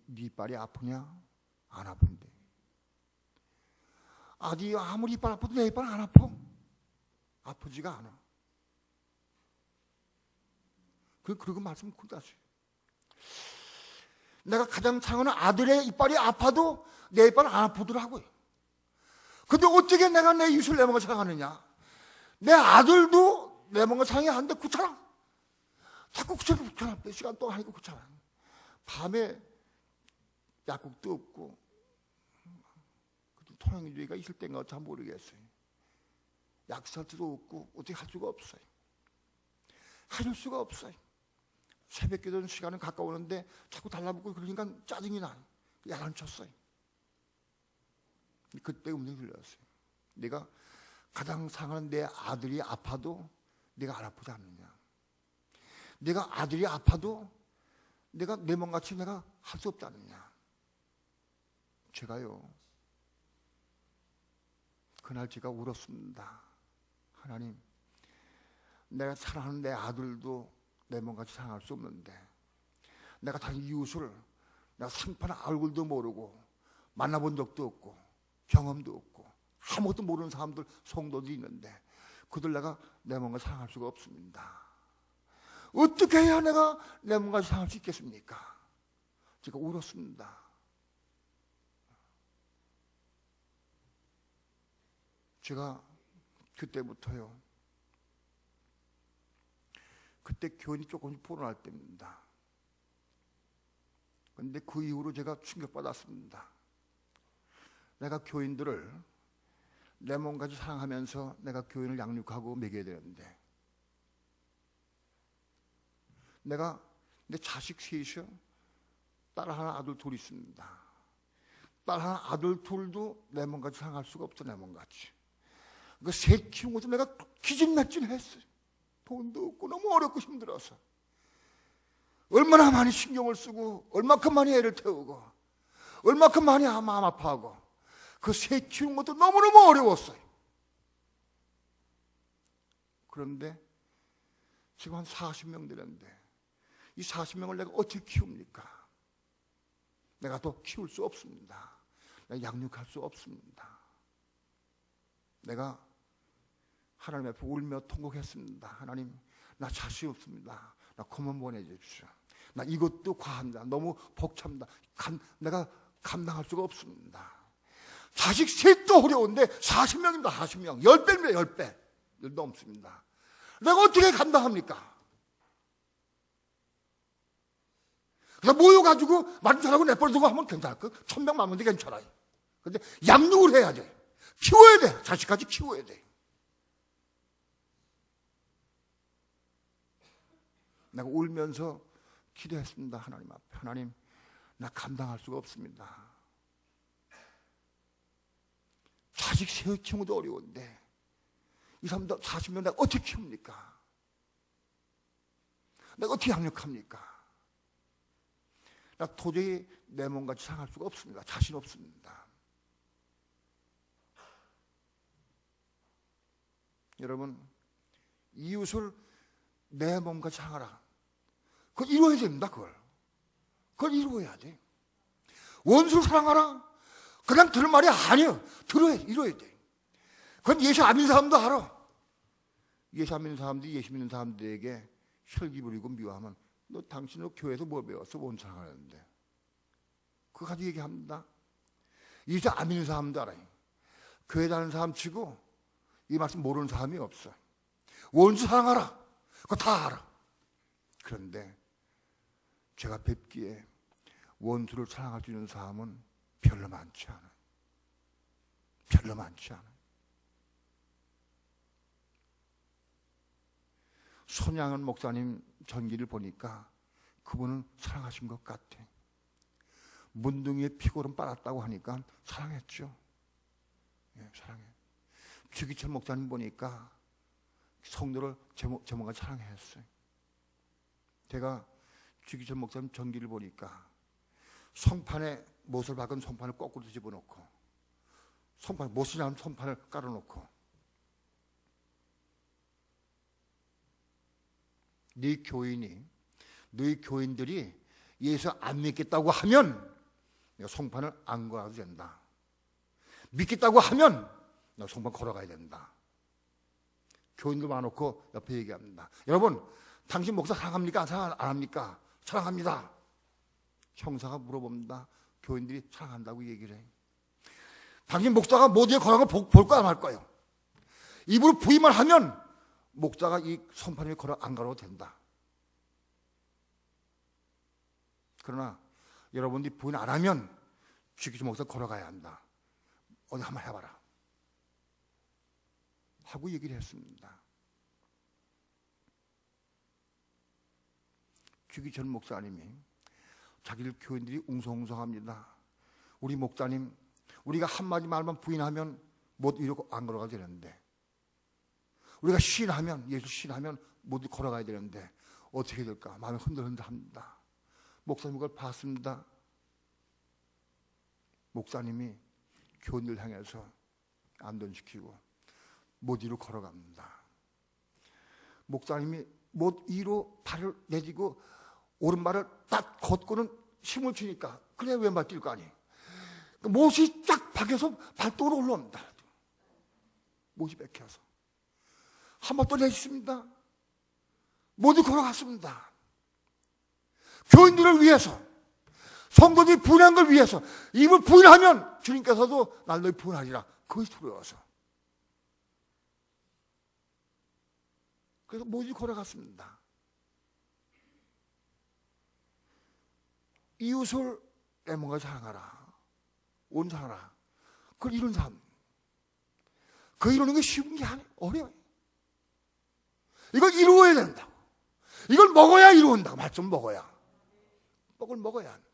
이빨이 아프냐? 안 아픈데. 아들이 아무리 이빨 아파도 내 이빨 안 아파. 아프지가 않아. 그리고 말씀 굳었어요. 내가 가장 사랑하는 아들의 이빨이 아파도 내 이빨은 안 아프더라고요. 근데 어떻게 내가 내 이웃을 내 몸과 사랑하느냐? 내 아들도 내 몸과 사랑이 하는데 귀찮아. 자꾸 귀찮아. 몇 시간 동안 하니까 귀찮아. 밤에 약국도 없고 통행주의가 있을 때인가 잘 모르겠어요. 약 살 수도 없고 어떻게 할 수가 없어요. 해줄 수가 없어요. 새벽 기도 시간은 가까우는데 자꾸 달라붙고 그러니까 짜증이 나요. 야단쳤어요. 그때 음성이 들렸어요. 내가 가장 사랑하는 내 아들이 아파도 내가 안 아프지 않느냐. 내가 아들이 아파도 내가 내 몸같이 내가 할 수 없지 않느냐. 제가요, 그날 제가 울었습니다. 하나님, 내가 사랑하는 내 아들도 내 몸같이 사랑할 수 없는데 내가 다른 이웃을 내가 생판 얼굴도 모르고 만나본 적도 없고 경험도 없고 아무것도 모르는 사람들 성도들이 있는데 그들 내가 내 몸같이 사랑할 수가 없습니다. 어떻게 해야 내가 내 몸같이 사랑할 수 있겠습니까? 제가 울었습니다. 제가 그때부터요, 그때 교인이 조금씩 불어날 때입니다. 그런데 그 이후로 제가 충격받았습니다. 내가 교인들을 내 몸까지 사랑하면서 내가 교인을 양육하고 먹여야 되는데 내가 내 자식 셋이요, 딸 하나 아들 둘 있습니다. 딸 하나 아들 둘도 내 몸같이 사랑할 수가 없죠. 내 몸같이. 그 셋 키운 것도 내가 기진맥진했어요. 돈도 없고 너무 어렵고 힘들어서 얼마나 많이 신경을 쓰고 얼마큼 많이 애를 태우고 얼마큼 많이 마음 아파하고 그 새 키우는 것도 너무너무 어려웠어요. 그런데 지금 한 40명 되는데 이 40명을 내가 어떻게 키웁니까? 내가 더 키울 수 없습니다. 내가 양육할 수 없습니다. 내가 하나님 앞에 울며 통곡했습니다. 하나님, 나 자신 없습니다. 나 그만 보내주십시오. 나 이것도 과합니다. 너무 벅찹니다. 내가 감당할 수가 없습니다. 자식 셋도 어려운데 40명입니다. 40명. 10배입니다. 10배. 넘습니다. 내가 어떻게 감당합니까? 그래서 모여가지고 많은 사람하고 내버려두고 하면 괜찮을까? 1000명 맞는데 괜찮아요. 근데 양육을 해야 돼. 키워야 돼. 자식까지 키워야 돼. 내가 울면서 기도했습니다. 하나님 앞에. 하나님, 나 감당할 수가 없습니다. 자식 세 키우기도 어려운데 이 사람들 40명 내가 어떻게 키웁니까? 내가 어떻게 양육합니까? 나 도저히 내 몸같이 사랑할 수가 없습니다. 자신 없습니다. 여러분, 이웃을 내 몸같이 사랑하라. 그걸 이루어야 됩니다. 그걸 이루어야 돼. 원수를 사랑하라. 그냥 들을 말이 아니에요. 이루어야 돼. 그건 예수 안 믿는 사람도 알아. 예수 안 믿는 사람들이 예수 믿는 사람들에게 혈기 부리고 미워하면 너 당신은 교회에서 뭐 배웠어? 원수 사랑하는데. 그거 가지고 얘기합니다. 예수 안 믿는 사람도 알아요. 교회 다니는 사람 치고 이 말씀 모르는 사람이 없어. 원수 사랑하라. 그거 다 알아. 그런데 제가 뵙기에 원수를 사랑할 수 있는 사람은 별로 많지 않아요. 별로 많지 않아요. 손양은 목사님 전기를 보니까 그분은 사랑하신 것 같아. 문둥이의 피골은 빨았다고 하니까 사랑했죠. 예, 사랑해. 주기철 목사님 보니까 성도를 제목과 사랑했어요. 제가 주기철 목사님 전기를 보니까 성판에 못을 박은 성판을 거꾸로 집어넣고 성판 못을 나온 성판을 깔아놓고 너희 교인들이 예수 안 믿겠다고 하면 내가 성판을 안 걸어도 된다. 믿겠다고 하면 내가 성판 걸어가야 된다. 교인들 많아놓고 옆에 얘기합니다. 여러분, 당신 목사 사랑합니까? 사랑 안 합니까? 사랑합니다. 형사가 물어봅니다. 교인들이 사랑한다고 얘기를 해. 당신 목사가 모두에 걸어간 거 볼 거야, 안 할 거예요? 입으로 부인만 하면 목사가 이 선판 위에 안 걸어도 된다. 그러나 여러분들이 부인 안 하면 주기철 목사 걸어가야 한다. 어디 한번 해봐라. 하고 얘기를 했습니다. 주기철 목사님이 자기들 교인들이 웅성웅성합니다. 우리 목사님, 우리가 한마디 말만 부인하면 못 이러고 안 걸어가야 되는데, 우리가 신하면, 예수 신하면 모두 걸어가야 되는데 어떻게 될까? 마음이 흔들흔들합니다. 목사님 그걸 봤습니다. 목사님이 교인들 향해서 안전시키고 못 위로 걸어갑니다. 목사님이 못 위로 발을 내디고 오른발을 딱 걷고는 힘을 주니까 그래 왼발 뛸 거 아니에요. 못이 쫙 박혀서 발도로 올라옵니다. 못이 박혀서 한 번 또 내쉽니다. 모두 걸어갔습니다. 교인들을 위해서, 성도들이 부인한 걸 위해서, 입을 부인하면 주님께서도 날 너희 부인하리라. 그것이 두려워서. 그래서 모두 걸어갔습니다. 이웃을 내 몸과 사랑하라. 온 사랑하라. 그걸 이룬 삶. 그 이루는 게 쉬운 게 아니에요. 어려워요. 이걸 이루어야 된다고. 이걸 먹어야 이루어진다고. 말씀 먹어야. 먹을 먹어야 한다.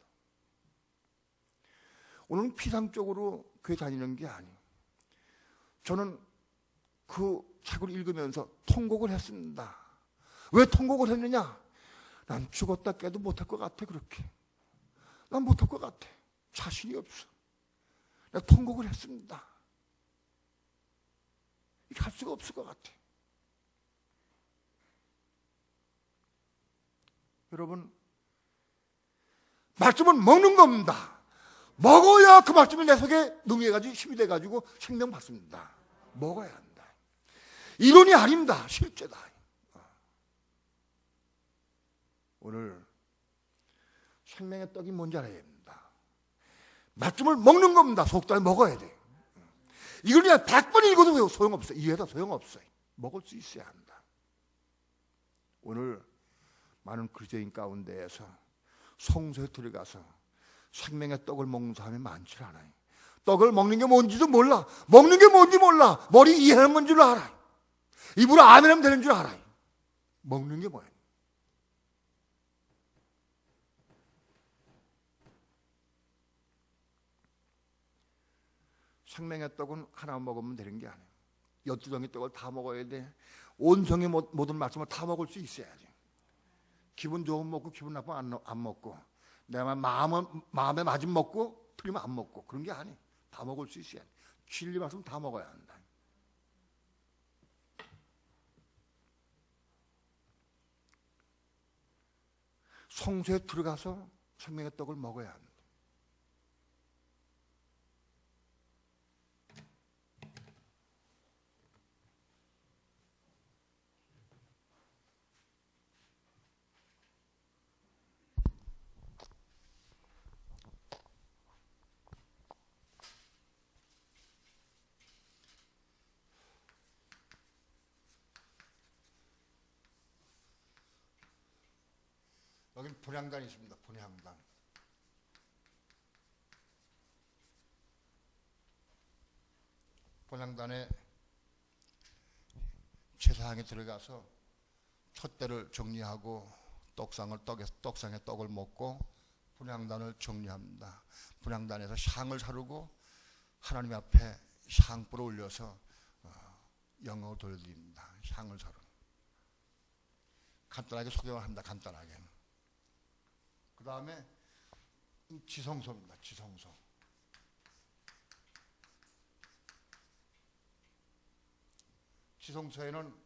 오늘은 피상적으로 교회 다니는 게 아니에요. 저는 그 책을 읽으면서 통곡을 했습니다. 왜 통곡을 했느냐? 난 죽었다 깨도 못할 것 같아, 그렇게. 난 못할 것 같아. 자신이 없어. 내가 통곡을 했습니다. 갈 수가 없을 것 같아. 여러분, 말씀은 먹는 겁니다. 먹어야 그 말씀이 내 속에 능해가지고 힘이 돼가지고 생명 받습니다. 먹어야 한다. 이론이 아닙니다. 실제다. 오늘 생명의 떡이 뭔지 알아야 됩니다. 말씀을 먹는 겁니다. 속단을 먹어야 돼. 이걸 그냥 100번 읽어도 소용없어요. 이해다 소용없어요. 먹을 수 있어야 한다. 오늘 많은 그리스도인 가운데에서 성소에 들어가서 생명의 떡을 먹는 사람이 많지 않아요. 떡을 먹는 게 뭔지도 몰라. 먹는 게 뭔지 몰라. 머리 이해하는 줄 알아요. 입으로 아멘하면 되는 줄 알아요. 먹는 게 뭐예요? 생명의 떡은 하나 먹으면 되는 게 아니에요. 12덩이 떡을 다 먹어야 돼. 온 성의 모든 말씀을 다 먹을 수 있어야지. 기분 좋으면 먹고 기분 나쁘면 안 먹고, 내가 마음에 맞으면 먹고 틀리면 안 먹고, 그런 게 아니에요. 다 먹을 수 있어야 돼. 진리 말씀 다 먹어야 한다. 성소에 들어가서 생명의 떡을 먹어야 한다. 여기는 분향단이 있습니다. 분향단. 분향단에 제사장에 들어가서 촛대를 정리하고 떡상에 떡을 먹고 분향단을 정리합니다. 분향단에서 향을 사르고 하나님 앞에 향불을 올려서 영광을 돌려드립니다. 향을 사르. 간단하게 소개를 합니다. 간단하게. 그 다음에 지성소입니다. 지성소. 지성소에는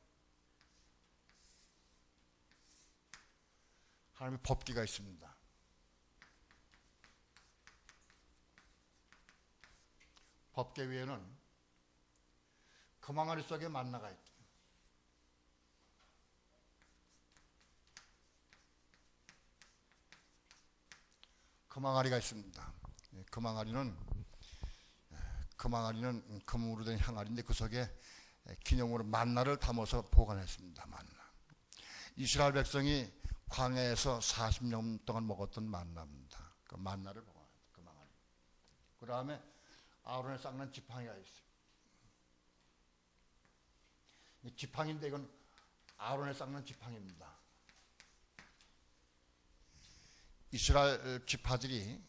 하나님의 법궤가 있습니다. 법궤 위에는 금항아리 속에 만나가 있다. 금항아리가 있습니다. 금항아리는 금으로 된 항아리인데 그 속에 기념으로 만나를 담아서 보관했습니다. 만나. 이스라엘 백성이 광야에서 40년 동안 먹었던 만나입니다. 그 만나를 보관했다. 금항아리. 그 다음에 아론의 쌍난 지팡이가 있어요. 지팡이인데 이건 아론의 쌍난 지팡이입니다. 이스라엘 지파들이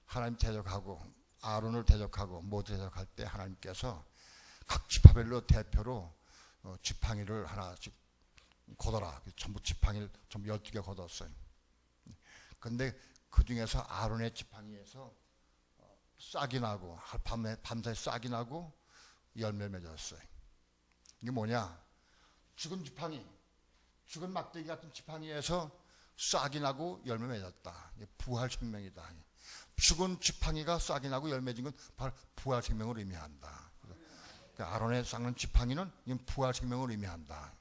하나님 대적하고 아론을 대적하고 모두 대적할 때 하나님께서 각 지파별로 대표로 지팡이를 하나씩 걷어라. 전부 지팡이를 전부 12개 걷었어요. 그런데 그 중에서 아론의 지팡이에서 싹이 나고 밤새 싹이 나고 열매 맺었어요. 이게 뭐냐? 죽은 지팡이, 죽은 막대기 같은 지팡이에서 싹이 나고 열매 맺었다. 부활 생명이다. 죽은 지팡이가 싹이 나고 열매 맺은 건 바로 부활 생명을 의미한다. 그러니까 아론의 쌍난 지팡이는 부활 생명을 의미한다.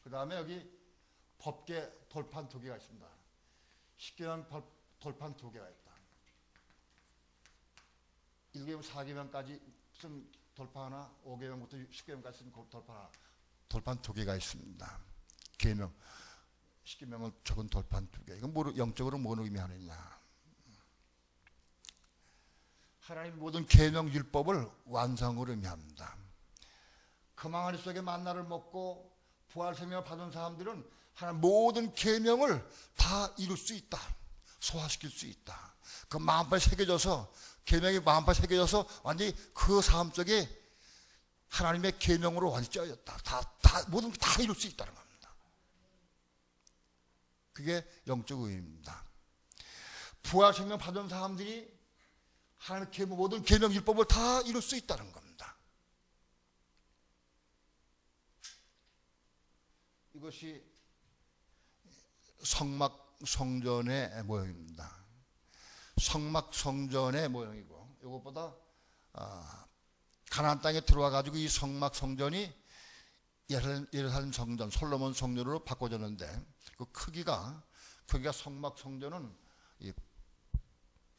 그 다음에 여기 법궤 돌판 2개가 있습니다. 10계명 돌판 2개가 있다. 1계명 4계명까지 쓴 돌판 하나, 5계명부터 10계명까지 쓴 돌판 하나, 돌판 2개가 있습니다. 계명 10계명을 적은 돌판 2개. 이건 영적으로 뭘 의미하느냐? 하나님 모든 계명 율법을 완성으로 의미합니다. 금항아리 속에 만나를 먹고 부활 생명을 받은 사람들은 하나님 모든 계명을 다 이룰 수 있다. 소화시킬 수 있다. 그 마음판에 새겨져서 계명이 마음판에 새겨져서 완전히 그 삶 속에 하나님의 계명으로 완전히 쪄졌다. 모든 게 다 이룰 수 있다는 겁니다. 그게 영적 의미입니다. 부활 생명 받은 사람들이 하나님의 모든 계명 율법을 다 이룰 수 있다는 겁니다. 이것이 성막 성전의 모형입니다. 성막 성전의 모형이고, 이것보다 가나안 땅에 들어와 가지고 이 성막 성전이 예루살렘 성전, 솔로몬 성전으로 바꿔졌는데, 그 크기가 성막 성전은 이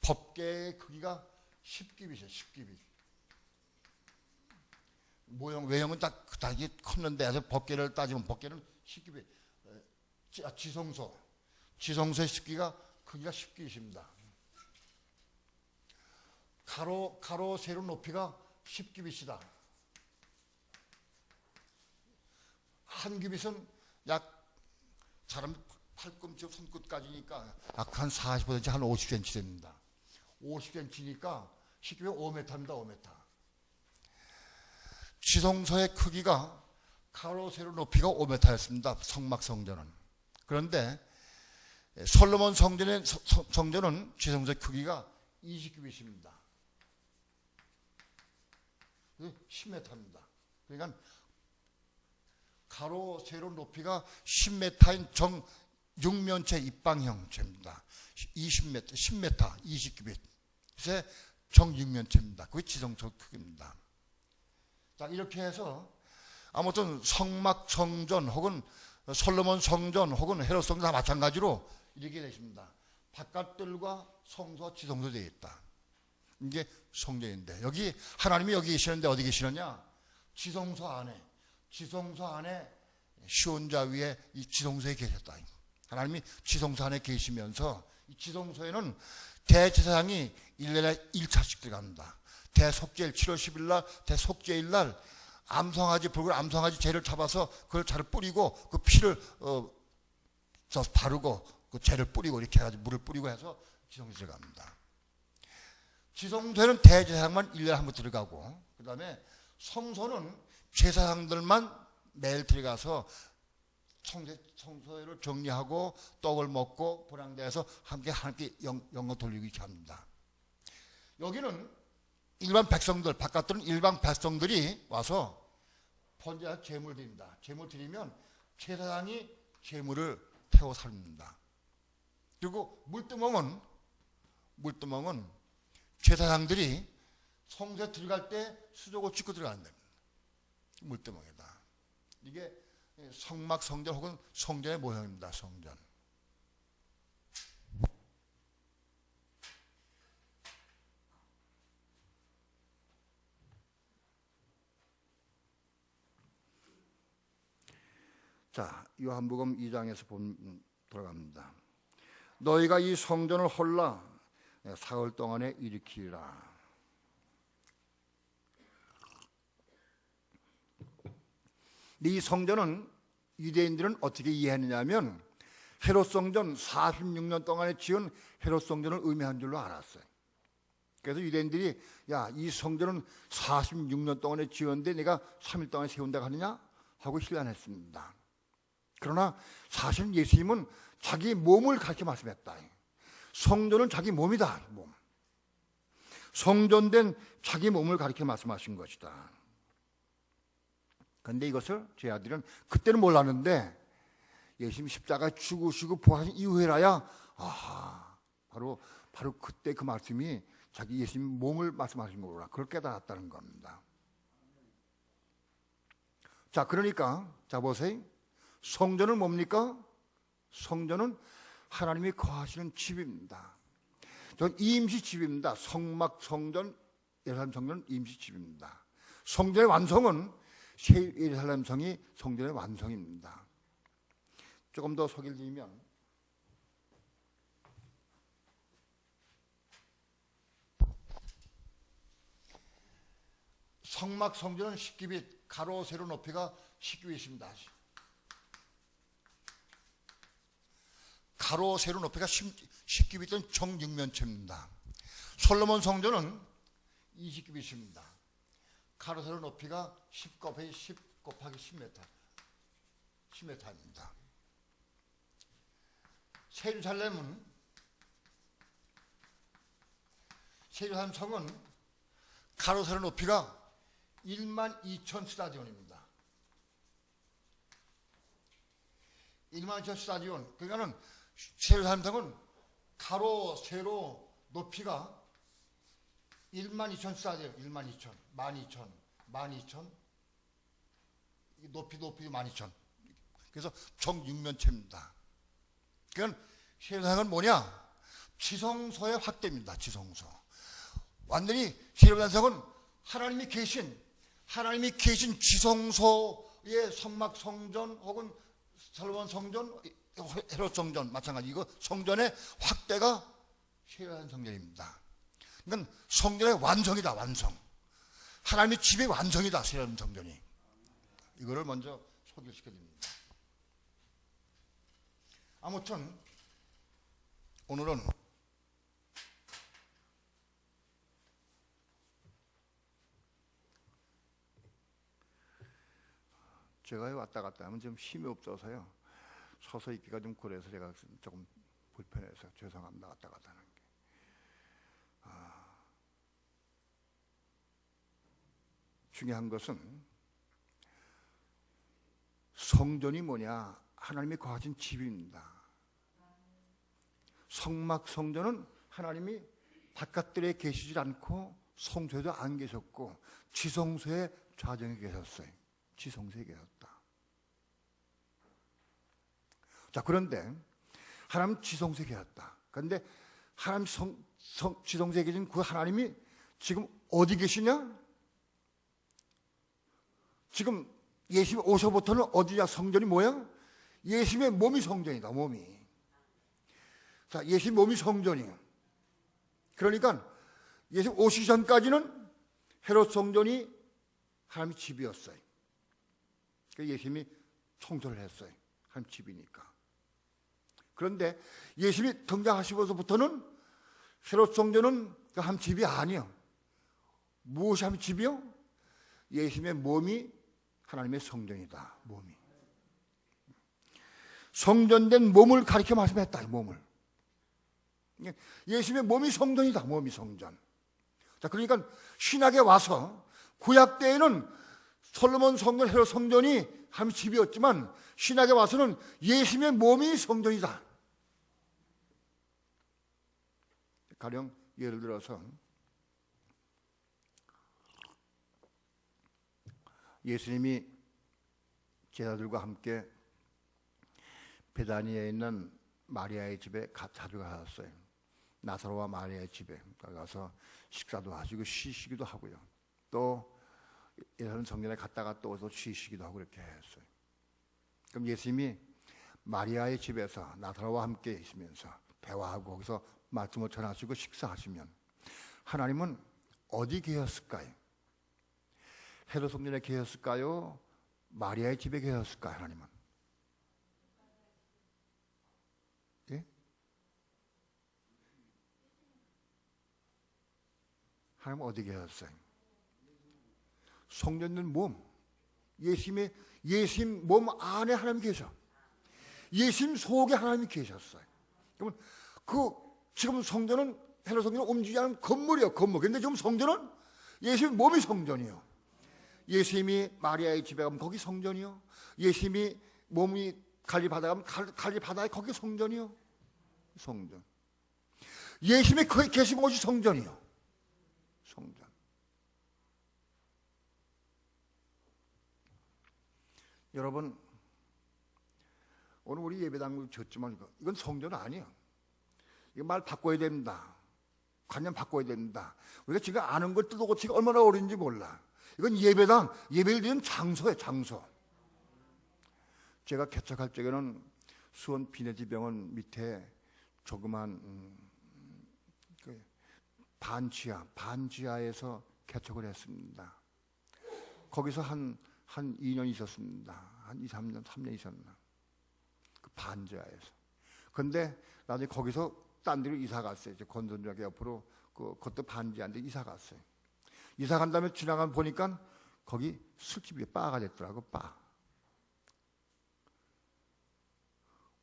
법궤의 크기가 10규빗이에요. 10규빗. 모형 외형은 다 이게 컸는데 법궤를 따지면 법궤는 10규빗. 지성소의 크기가 10규빗입니다. 가로 세로 높이가 10규빗이다. 한 규빗은 약 사람 팔꿈치 손끝까지니까 약 한 40cm, 한 50cm 됩니다. 50cm니까 10규빗 5m입니다. 5m. 지성소의 크기가 가로 세로 높이가 5m였습니다. 성막 성전은. 그런데 솔로몬 성전은 지성소의 크기가 20규빗입니다. 10m입니다. 그러니까 가로 세로 높이가 10m인 정 6면체 입방형체입니다. 20m, 10m, 20규빗의 정 6면체입니다. 그게 지성소 크기입니다. 자, 이렇게 해서 아무튼 성막 성전 혹은 솔로몬 성전 혹은 헤롯 성전 다 마찬가지로 이렇게 되어 있습니다. 바깥들과 성소와 지성소 되어 있다. 이게 성전인데, 여기 하나님이 여기 계시는데 어디 계시느냐? 지성소 안에 시온자 위에 이 지성소에 계셨다. 하나님이 지성소 안에 계시면서 이 지성소에는 대제사장이 1년에 1차씩 들어갑니다. 대속죄일 7월 10일 날 대속죄일 날 암송아지, 붉은 암송아지 재를 잡아서 그걸 잘 뿌리고 그 피를 바르고 그 재를 뿌리고 이렇게 해가지고 물을 뿌리고 해서 지성소에 들어갑니다. 지성소에는 대제사장만 1년에 한 번 들어가고, 그 다음에 성소는 제사장들만 매일 들어가서 성소를 정리하고 떡을 먹고 보랑대에서 함께 영광 돌리고 이렇게 합니다. 여기는 일반 백성들, 바깥들은 일반 백성들이 와서 번제한 제물 드립니다. 제물 드리면 제사장이 제물을 태워 살립니다. 그리고 물두멍은 제사장들이 성소에 들어갈 때 수족을 짚고 들어가는 겁니다. 물두멍에다. 이게 성막 성전 혹은 성전의 모형입니다. 성전. 자, 요한복음 2장에서 돌아갑니다. 너희가 이 성전을 헐라 사흘 동안에 일으키리라. 이 성전은 유대인들은 어떻게 이해했느냐면 헤롯 성전 46년 동안에 지은 헤롯 성전을 의미한 줄로 알았어요. 그래서 유대인들이 야, 이 성전은 46년 동안에 지었는데 내가 3일 동안에 세운다고 하느냐 하고 희한했습니다. 그러나 사실 예수님은 자기 몸을 가르쳐 말씀했다. 성전은 자기 몸이다. 몸. 성전된 자기 몸을 가르쳐 말씀하신 것이다. 그런데 이것을 제 아들은 그때는 몰랐는데 예수님 십자가 죽으시고 부활하신 이후에라야 바로 그때 그 말씀이 자기 예수님 몸을 말씀하신 거구나. 그걸 깨달았다는 겁니다. 자, 그러니까 자 보세요. 성전은 뭡니까? 성전은 하나님이 거하시는 집입니다. 전 임시 집입니다. 성막 성전, 예루살렘 성전은 임시 집입니다. 성전의 완성은 새 예루살렘 성이 성전의 완성입니다. 조금 더 소개를 드리면 성막 성전은 10규빗, 가로 세로 높이가 10규빗입니다. 가로 세로 높이가 10규빗은 정육면체입니다. 솔로몬 성전은 20규빗입니다. 가로 세로 높이가 10 곱하기 10 곱하기 10m입니다. 세루살렘 성은 가로 세로 높이가 12,000 스타디온입니다. 12,000 스타디온. 그러니까는 세루살렘 성은 가로 세로 높이가 12,000 스타디온, 12,000, 12,000 높이 12,000. 그래서 정육면체입니다. 그러니까 세루살렘은 뭐냐? 지성소의 확대입니다. 지성소. 완전히 세루살렘 성은 하나님이 계신 지성소의 성막 성전 혹은 솔로몬 성전, 헤롯 성전 마찬가지. 이거 성전의 확대가 세루살렘 성전입니다. 그러니까 성전의 완성이다. 완성. 하나님의 집의 완성이다. 세루살렘 성전이. 이거를 먼저 소개시켜드립니다. 아무튼 오늘은 제가 왔다 갔다 하면 좀 힘이 없어서요. 서서 있기가 좀 그래서 제가 조금 불편해서 죄송합니다. 왔다 갔다 하는 게. 중요한 것은 성전이 뭐냐? 하나님이 거하신 집입니다. 성막 성전은 하나님이 바깥들에 계시지 않고 성소에도 안 계셨고 지성소에 좌정에 계셨어요. 지성소에 계셨다. 자, 그런데 하나님 지성소에 계셨다. 그런데 하나님 지성소에 계신 그 하나님이 지금 어디 계시냐? 지금 예수님 오셔부터는 어디냐? 성전이 뭐야? 예수님의 몸이 성전이다. 몸이. 자, 예수님 몸이 성전이에요. 그러니까 예수님 오시기 전까지는 헤롯 성전이 하나님의 집이었어요. 그러니까 예수님이 청소를 했어요. 하나님 집이니까. 그런데 예수님이 등장하시고서부터는 새로 성전은 하나님 집이 아니요. 무엇이 하나님 집이요? 예수님의 몸이 하나님의 성전이다. 몸이. 성전된 몸을 가리켜 말씀했다. 몸을. 예수님의 몸이 성전이다. 몸이 성전. 자, 그러니까 신약에 와서 구약 때에는 솔로몬 성전, 헤롯 성전이 하나님 집이었지만 신약에 와서는 예수님의 몸이 성전이다. 가령 예를 들어서 예수님이 제자들과 함께 베다니에 있는 마리아의 집에 자주 가셨어요. 나사로와 마리아의 집에 가서 식사도 하시고 쉬시기도 하고요. 또 예수님 성전에 갔다가 또 쉬시기도 하고 그렇게 했어요. 그럼 예수님이 마리아의 집에서 나사로와 함께 있으면서 대화하고 거기서 말씀을 전하시고 식사하시면 하나님은 어디 계셨을까요? 헤롯 성전에 계셨을까요? 마리아의 집에 계셨을까요? 하나님은? 예? 하나님은 어디 계셨어요? 성전된 몸, 예수님 몸 안에 하나님이 계셔. 예수님 속에 하나님이 계셨어요. 그러면 지금 성전은 헤롯 성전은 움직이지 않은 건물이에요. 건물. 근데 지금 성전은 예수님 몸이 성전이요. 예수님이 마리아의 집에 가면 거기 성전이요. 예수님이 몸이 갈리 바다에 가면 갈리 바다에 거기 성전이요. 성전. 예수님이 거기 계신 곳이 성전이요. 성전. 여러분, 오늘 우리 예배당도 졌지만 이건 성전 아니에요. 이거 말 바꿔야 됩니다. 관념 바꿔야 됩니다. 우리가 지금 아는 걸 뜯어고치기가 얼마나 어려운지 몰라. 이건 예배당, 예배를 드리는 장소예요, 장소. 제가 개척할 적에는 수원 비내지병원 밑에 조그만 반지하에서 개척을 했습니다. 거기서 한 2년 있었습니다. 한 2, 3년 있었나. 그 반지하에서. 근데 나중에 거기서 딴 데로 이사 갔어요. 이제 건전중학교 옆으로 그것도 반지하인데 이사 갔어요. 이사 간 다음에 지나가 보니까 거기 술집이 바가 됐더라고. 바.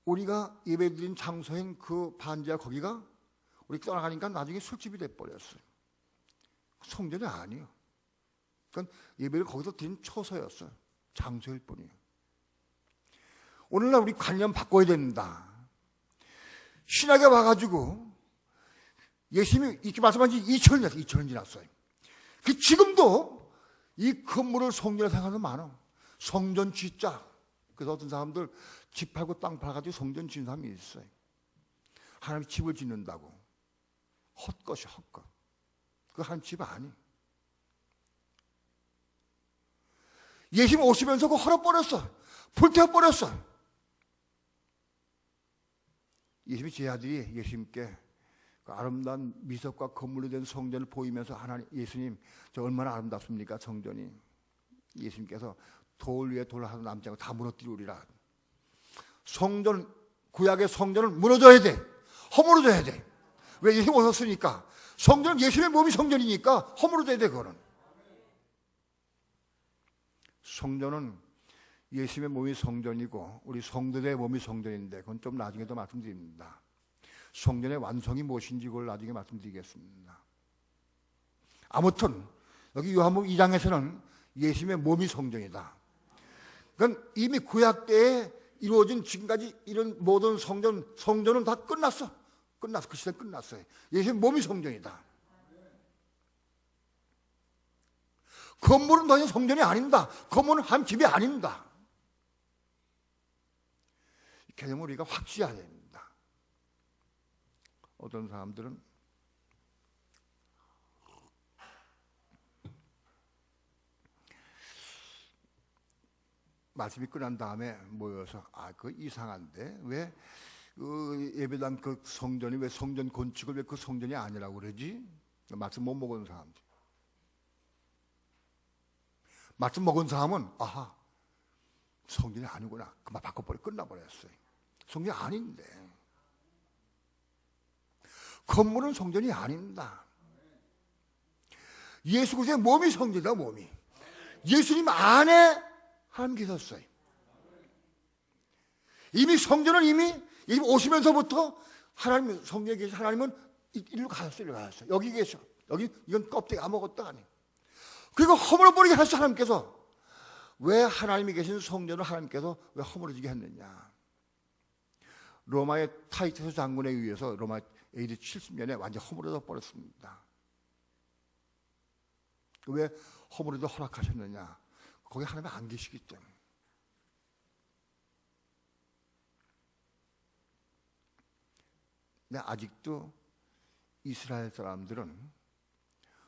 우리가 예배드린 장소인 그 반지하 거기가 우리 떠나가니까 나중에 술집이 돼버렸어요. 성전이 아니에요. 그건 예배를 거기서 드린 처소였어요. 장소일 뿐이에요. 오늘날 우리 관념 바꿔야 됩니다. 신약에 와가지고 예수님이 이렇게 말씀한 지 2000년 지났어요. 그 지금도 이 건물을 성전에 생각하는 많아. 성전 짓자. 그래서 어떤 사람들 집 팔고 땅 팔아가지고 성전 짓는 사람이 있어요. 하나님이 집을 짓는다고. 헛것이 헛것. 그거 하나님 집 아니에요. 예수님 오시면서 그거 헐어버렸어. 불태워버렸어. 예수님의 제자들이 예수님께 그 아름다운 미석과 건물로 된 성전을 보이면서 예수님 저 얼마나 아름답습니까 성전이. 예수님께서 돌 위에 돌 하나 남지 않고 다 무너뜨리리라. 성전, 구약의 성전은 무너져야 돼. 허물어져야 돼. 왜? 예수님 오셨으니까. 성전은 예수님의 몸이 성전이니까 허물어져야 돼. 그거는. 성전은 예수님의 몸이 성전이고 우리 성도들의 몸이 성전인데 그건 좀 나중에 더 말씀드립니다. 성전의 완성이 무엇인지 그걸 나중에 말씀드리겠습니다. 아무튼 여기 요한복음 2장에서는 예수님의 몸이 성전이다. 그건 이미 구약 때에 이루어진 지금까지 이런 모든 성전은 다 끝났어. 그 시대 끝났어요. 예수님의 몸이 성전이다. 건물은 더 이상 성전이 아닙니다. 건물은 한 집이 아닙니다. 이 개념을 우리가 확실해야 됩니다. 어떤 사람들은 말씀이 끝난 다음에 모여서 그거 이상한데 왜 그 예배당 그 성전이 왜 성전 건축을 왜 그 성전이 아니라고 그러지? 말씀 못 먹은 사람들. 말씀 먹은 사람은 아하, 성전이 아니구나. 그만 바꿔버려 끝나버렸어요. 성전이 아닌데. 건물은 성전이 아닙니다. 예수 그리스도의 몸이 성전이다. 몸이. 예수님 안에 하나님 계셨어요. 이미 성전은 이미 오시면서부터 하나님 성전에 계신 하나님은 일로 가셨어요. 여기 계셔. 여기 이건 껍데기 아무것도 아니에요. 그리고 허물어버리게 하셨어. 하나님께서. 왜 하나님이 계신 성전을 하나님께서 왜 허물어지게 했느냐. 로마의 타이투스 장군에 의해서 로마 AD 70년에 완전 허물어져 버렸습니다. 왜 허물어져 허락하셨느냐. 거기 하나님이 안 계시기 때문에. 근데 아직도 이스라엘 사람들은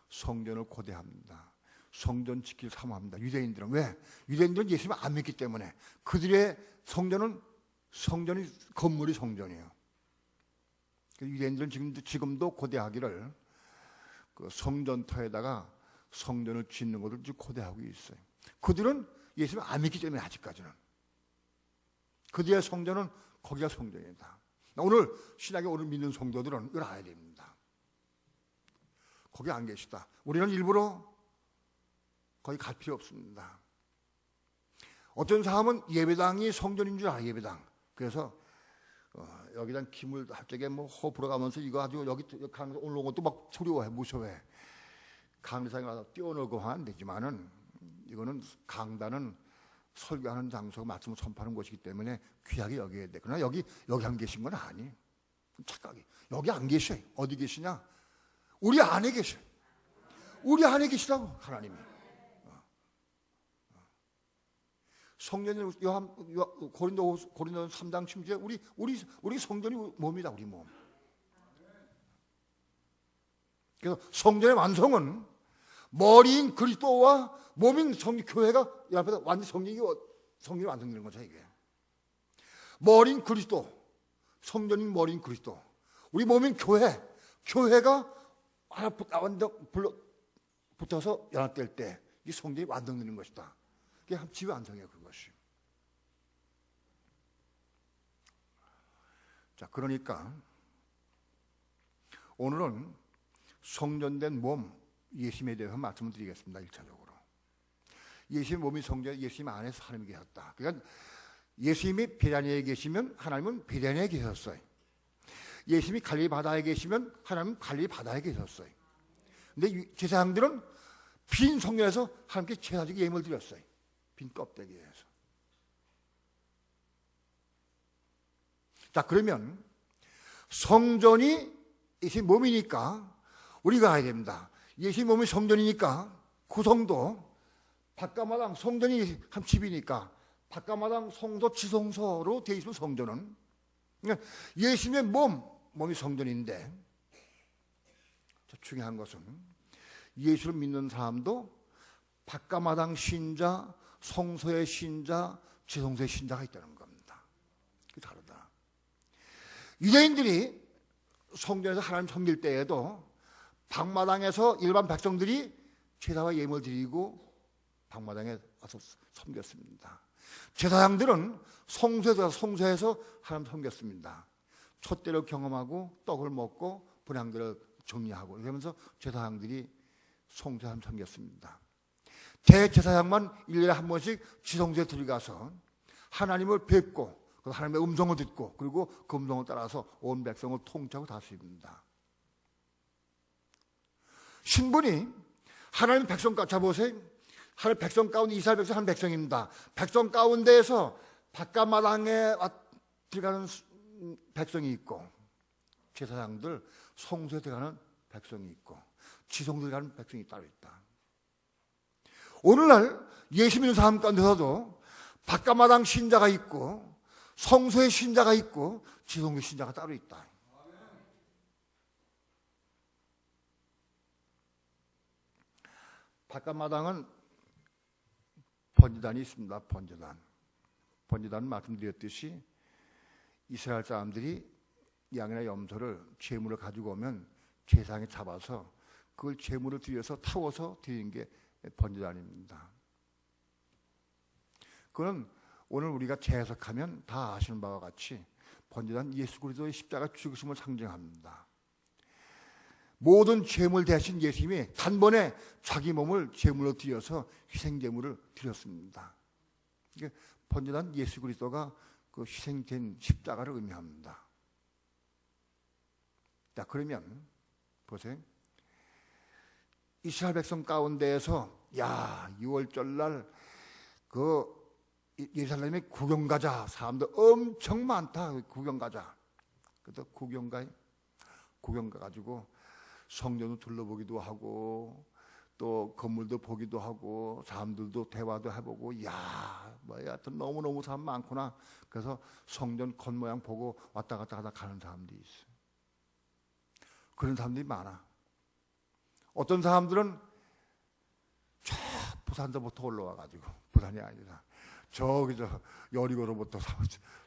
성전을 고대합니다. 성전 지키를 사모합니다. 유대인들은 왜? 유대인들은 예수님을 안 믿기 때문에 그들의 성전이 건물이 성전이에요. 유대인들은 지금도 고대하기를 그 성전터에다가 성전을 짓는 것을 고대하고 있어요. 그들은 예수님을 안 믿기 때문에 아직까지는 그들의 성전은 거기가 성전이다. 오늘 신약에 오늘 믿는 성도들은 이걸 알아야 됩니다. 거기 안 계시다. 우리는 일부러 거기 갈 필요 없습니다. 어떤 사람은 예배당이 성전인 줄 알아요. 예배당. 그래서 여기다 기물 갑자기 호 불어가면서 이거 아주 여기 강에서 올라온 것도 막 두려워해, 무서워해. 강대상에 와서 뛰어놀고 하면 안 되지만은 이거는 강단은 설교하는 장소가 말씀을 선포하는 곳이기 때문에 귀하게 여겨야 돼. 그러나 여기 안 계신 건 아니에요. 착각이. 여기 안 계셔요. 어디 계시냐? 우리 안에 계셔요. 우리 안에 계시라고 하나님이. 성전이 고린도 3장 16절 우리 성전이 몸이다. 우리 몸. 그래서 성전의 완성은 머리인 그리스도와 몸인 교회가 이 앞에서 완전 성전이 완성되는 거죠. 이게 머리인 그리스도, 성전인 머리인 그리스도, 우리 몸인 교회가 하나 붙어서 연합될 때 이 성전이 완성되는 것이다. 그게 집의 완성이에요. 그것이. 자, 그러니까 오늘은 성전된 몸 예수님에 대해서 말씀을 드리겠습니다. 1차적으로 예수님 몸이 성전, 예수님 안에서 하나님이 계셨다. 그러니까 예수님이 베다니아에 계시면 하나님은 베다니아에 계셨어요. 예수님이 갈릴리 바다에 계시면 하나님은 갈릴리 바다에 계셨어요. 근데 제사장들은 빈 성전에서 하나님께 제사적 예물을 드렸어요. 빈 껍데기에서. 자, 그러면 성전이 예수님 몸이니까 우리가 가야 됩니다. 예수님 몸이 성전이니까 구성도 바깥마당 성전이 한 집이니까 바깥마당 성소 지성소로 되어 있는 성전은 그러니까 예수님의 몸이 성전인데 중요한 것은 예수를 믿는 사람도 바깥마당 신자, 성소의 신자, 지성소의 신자가 있다는 겁니다. 그게 다르다. 유대인들이 성전에서 하나님 섬길 때에도 방마당에서 일반 백성들이 제사와 예물을 드리고 방마당에 와서 섬겼습니다. 제사장들은 성소에서 하나님 섬겼습니다. 촛대를 경험하고 떡을 먹고 분향들을 정리하고 그러면서 제사장들이 성소에 하나님 섬겼습니다. 대제사장만 1년에 한 번씩 지성소에 들어가서 하나님을 뵙고 하나님의 음성을 듣고 그리고 그 음성을 따라서 온 백성을 통치하고 다스립니다. 신분이 하나님 백성 잡으세요. 하나님 백성 가운데 이스라엘 백성 한 백성입니다. 백성 가운데에서 바깥마당에 들어가는 백성이 있고 제사장들 성소에 들어가는 백성이 있고 지성소에 들어가는 백성이 따로 있다. 오늘날 예수 믿는 사람 가운데서도 바깥마당 신자가 있고 성소의 신자가 있고 지성소의 신자가 따로 있다. 바깥마당은 번제단이 있습니다. 번제단은 말씀드렸듯이 이스라엘 사람들이 양이나 염소를 제물을 가지고 오면 제사장이 잡아서 그걸 제물을 드려서 타워서 드리는 게 번제단입니다. 그건 오늘 우리가 재해석하면 다 아시는 바와 같이 번제단 예수 그리스도의 십자가 죽으심을 상징합니다. 모든 죄물 대신 예수님이 단번에 자기 몸을 제물로 드려서 희생제물을 드렸습니다. 이게 번제단 예수 그리스도가 그 희생된 십자가를 의미합니다. 자, 그러면 보세요. 이스라엘 백성 가운데에서 6월절 날 그 예루살렘에 구경 가자. 사람들 엄청 많다. 구경 가자. 그래서 구경 가가지고 성전을 둘러보기도 하고 또 건물도 보기도 하고 사람들도 대화도 해보고 하여튼 너무너무 사람 많구나. 그래서 성전 겉모양 보고 왔다 갔다 하다 가는 사람들이 있어요. 그런 사람들이 많아. 어떤 사람들은 저 부산도부터 올라와가지고, 부산이 아니라 저기서 여리고로부터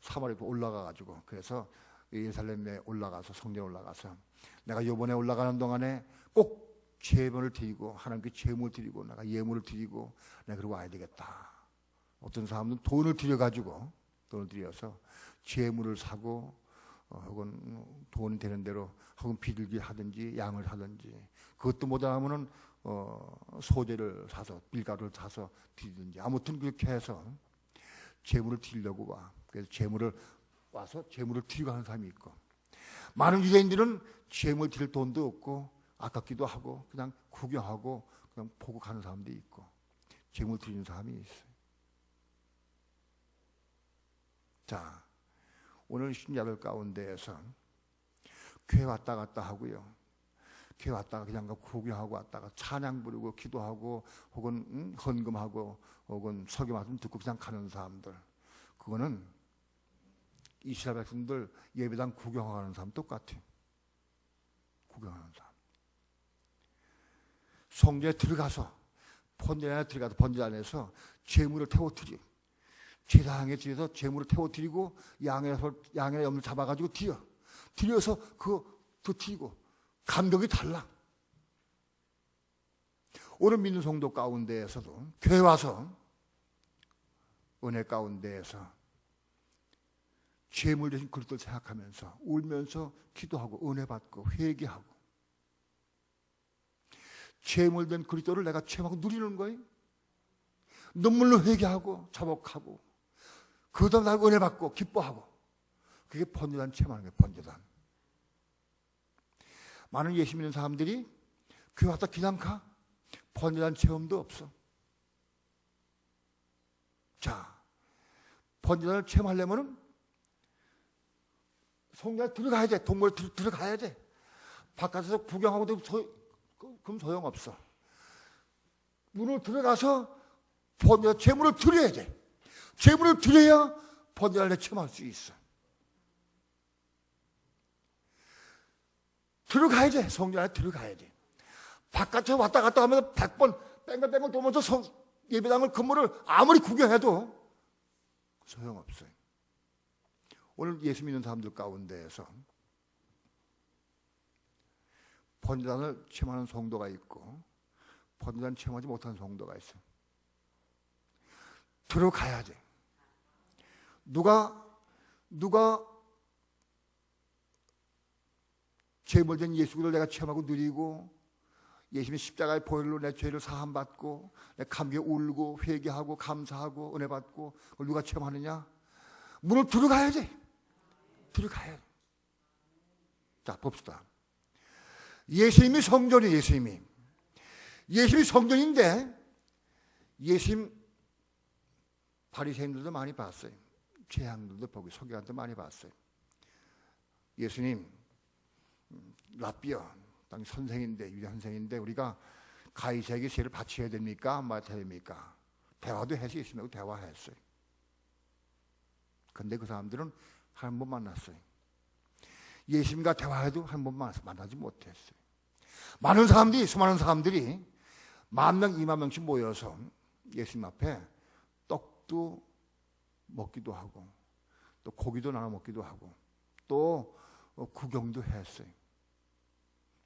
사마리도 올라가가지고, 그래서 예루살렘에 올라가서 성전에 올라가서 내가 이번에 올라가는 동안에 꼭 제물을 드리고 하나님께 제물을 드리고 내가 예물을 드리고 내가 그러고 와야 되겠다. 어떤 사람은 돈을 들여서 제물을 사고 혹은 돈 되는 대로 혹은 비둘기 하든지 양을 하든지, 그것도 못하면은 소재를 사서 밀가루를 사서 드리든지, 아무튼 그렇게 해서 제물을 드리려고 와. 그래서 제물을 드리고 하는 사람이 있고, 많은 유대인들은 제물 드릴 돈도 없고 아깝기도 하고 그냥 구경하고 그냥 보고 가는 사람도 있고, 제물 드리는 사람이 있어요. 자, 오늘 신자들 가운데에서 교회 왔다 갔다 하고요. 교회 왔다가 그냥 구경하고 왔다가 찬양 부르고 기도하고 혹은 헌금하고 혹은 설교 말씀 듣고 그냥 가는 사람들, 그거는 이스라엘 백성들 예배당 구경하는 사람 똑같아요. 구경하는 사람. 성전에 들어가서 번제 안에서 제물을 태워드려. 제사장에 드려서 제물을 태워드리고 양의 염을 잡아가지고 드려서 그거 드리고, 감격이 달라. 오늘 믿는 성도 가운데에서도 교회 와서 은혜 가운데에서 죄물 대신 그리스도를 생각하면서 울면서 기도하고 은혜 받고 회개하고, 죄물 된 그리스도를 내가 체험하고 누리는 거예요. 눈물로 회개하고 자복하고 그다음 날 은혜 받고 기뻐하고, 그게 번제단 체험하는 거예요. 번제단. 많은 예수 믿는 사람들이 교회 왔다 그냥 가. 번제단 체험도 없어. 자, 번제단을 체험하려면은 성전에 들어가야 돼. 동굴에 들어가야 돼. 바깥에서 구경하고도 그럼 소용없어. 문을 들어가서 번제단 제물을 드려야 돼. 제물을 드려야 번제단을 체험할 수 있어. 들어가야 돼. 성전 안에 들어가야 돼. 바깥에 왔다 갔다 하면서 100번 뺑글뺑글 돌면서 예배당을 건물을 아무리 구경해도 소용없어요. 오늘 예수 믿는 사람들 가운데에서 번제단을 체험하는 성도가 있고 번제단 체험하지 못하는 성도가 있어. 들어가야 돼. 누가 제물된 예수를 내가 체험하고 누리고 예수님의 십자가의 보혈로 내 죄를 사함받고 내 감격에 울고 회개하고 감사하고 은혜 받고, 그걸 누가 체험하느냐? 문을 들어가야 돼. 들어가야 돼. 자, 봅시다. 예수님이 성전이에요. 예수님이 성전인데 예수님 바리새인들도 많이 봤어요. 재앙들도 보고 서기관도 많이 봤어요. 예수님 라비어, 당연히 선생인데, 유대 선생인데 우리가 가이사에게 세를 바쳐야 됩니까? 안 바쳐야 됩니까? 대화도 해서 예수님하고 대화했어요. 근데 그 사람들은 한 번 만났어요. 예수님과 대화해도 한 번 만나지 못했어요. 수많은 사람들이 10,000명, 20,000명씩 모여서 예수님 앞에 떡도 먹기도 하고 또 고기도 나눠 먹기도 하고 또 구경도 했어요.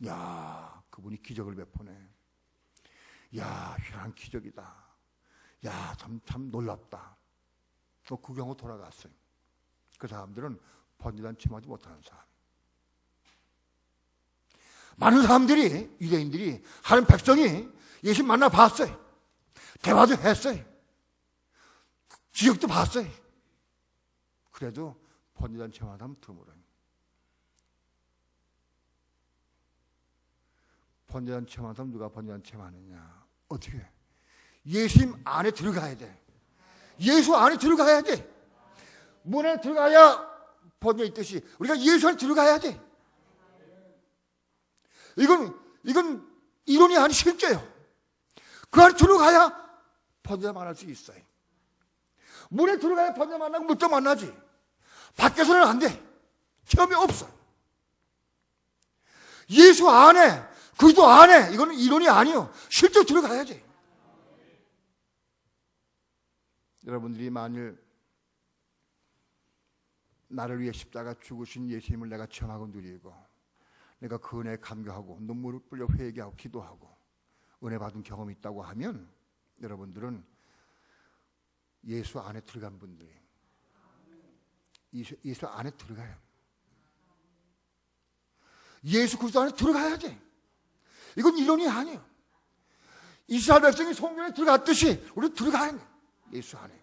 야, 그분이 기적을 베푸네. 야, 희한한 기적이다. 야, 참 놀랍다. 또 구경하고 돌아갔어요. 그 사람들은 번제단 체험하지 못하는 사람. 많은 사람들이, 유대인들이, 하나님 백성이 예수 만나 봤어요. 대화도 했어요. 지역도 봤어요. 그래도 번제단 체험하는 사람은 드물어요. 번제단 체험하는 사람 누가 번제단 체험하느냐? 어떻게 해? 예수님 안에 들어가야 돼. 예수 안에 들어가야 돼. 문 안에 들어가야 번제 있듯이 우리가 예수 안에 들어가야 돼. 이건 이론이 아닌 실제예요. 그 안에 들어가야 번제 만날 수 있어요. 문에 들어가야 번제 만나고 물도 만나지. 밖에서는 안 돼. 체험이 없어. 예수 안에, 그리스도 안에, 이거는 이론이 아니요. 실제로 들어가야지. 여러분들이 만일 나를 위해 십자가 죽으신 예수님을 내가 체험하고 누리고 내가 그 은혜에 감격하고 눈물을 뿌려 회개하고 기도하고 은혜 받은 경험이 있다고 하면 여러분들은 예수 안에 들어간 분들이 예수 안에 들어가요. 예수 그리스도 안에 들어가야 돼. 이건 이론이 아니에요. 이스라엘 백성이 성전에 들어갔듯이 우리 들어가야 돼. 예수 안에.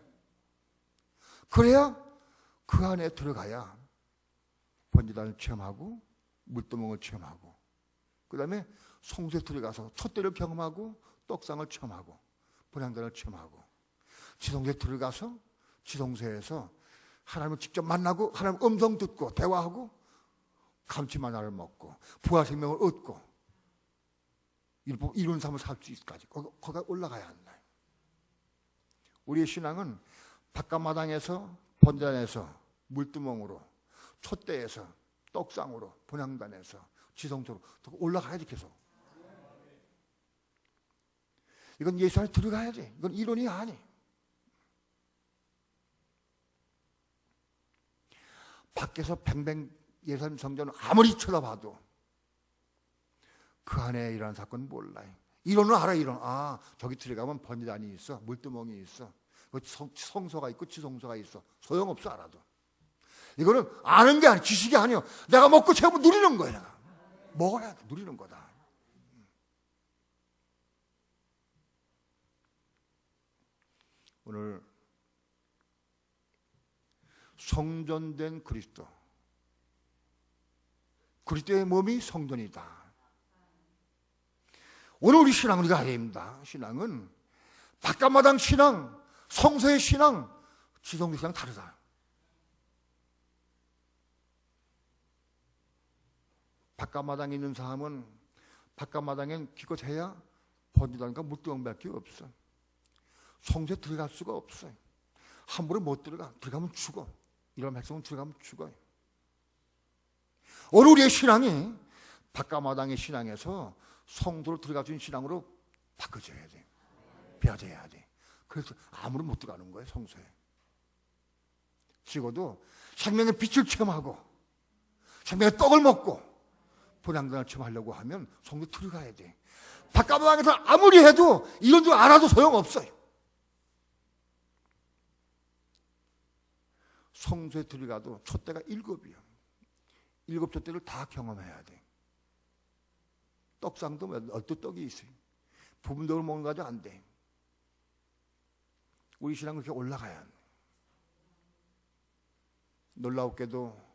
그래야 그 안에 들어가야 번제단을 체험하고 물두멍을 체험하고 그 다음에 성소에 들어가서 촛대를 경험하고 떡상을 체험하고 분향단을 체험하고 지성소에 들어가서 지성소에서 하나님을 직접 만나고 하나님 음성 듣고 대화하고 감치마나를 먹고 부활 생명을 얻고 이룬 삶을 살 수 있을까지 거기가 올라가야 한다. 우리의 신앙은 바깥마당에서 번제단에서 물두멍으로 촛대에서 떡상으로 분향단에서 지성소로 올라가야지 계속. 이건 예수 안에 들어가야지. 이건 이론이 아니. 밖에서 뱅뱅 예수님 성전을 아무리 쳐다봐도 그 안에 일어난 사건은 몰라요. 이론은 알아. 이론. 아, 저기 들어가면 번제단이 있어. 물두멍이 있어. 성소가 있고 지성소가 있어. 소용없어 알아도. 이거는 아는 게 아니야. 지식이 아니야. 내가 먹고 채우면 누리는 거야. 내가. 먹어야 돼. 누리는 거다. 오늘 성전된 그리스도. 그리스도의 몸이 성전이다. 오늘 우리 신앙은 이거 아닙니다. 신앙은 바깥마당 신앙, 성소의 신앙, 지성소 신앙 다르다. 바깥마당에 있는 사람은 바깥마당엔 기껏 해야 번제단과 물두멍밖에 없어. 성소에 들어갈 수가 없어요. 함부로 못 들어가. 들어가면 죽어. 이런 백성은 들어가면 죽어요. 오늘 우리의 신앙이 바깥마당의 신앙에서 성도로 들어갈 수 있는 신앙으로 바꿔줘야 돼. 배워져야 돼. 그래서 아무런 못 들어가는 거예요. 성소에. 죽어도 생명의 빛을 체험하고 생명의 떡을 먹고 분향단을 체험하려고 하면 성도 들어가야 돼. 바깥마당에서 아무리 해도 이런 줄 알아도 소용없어요. 성소에 들어가도 촛대가 7이야. 7 촛대를 다 경험해야 돼. 떡상도 얼뜻 떡이 있어요. 부분적으로 먹는 거 가지고 안 돼. 우리 신앙은 그렇게 올라가야 돼. 놀라웠게도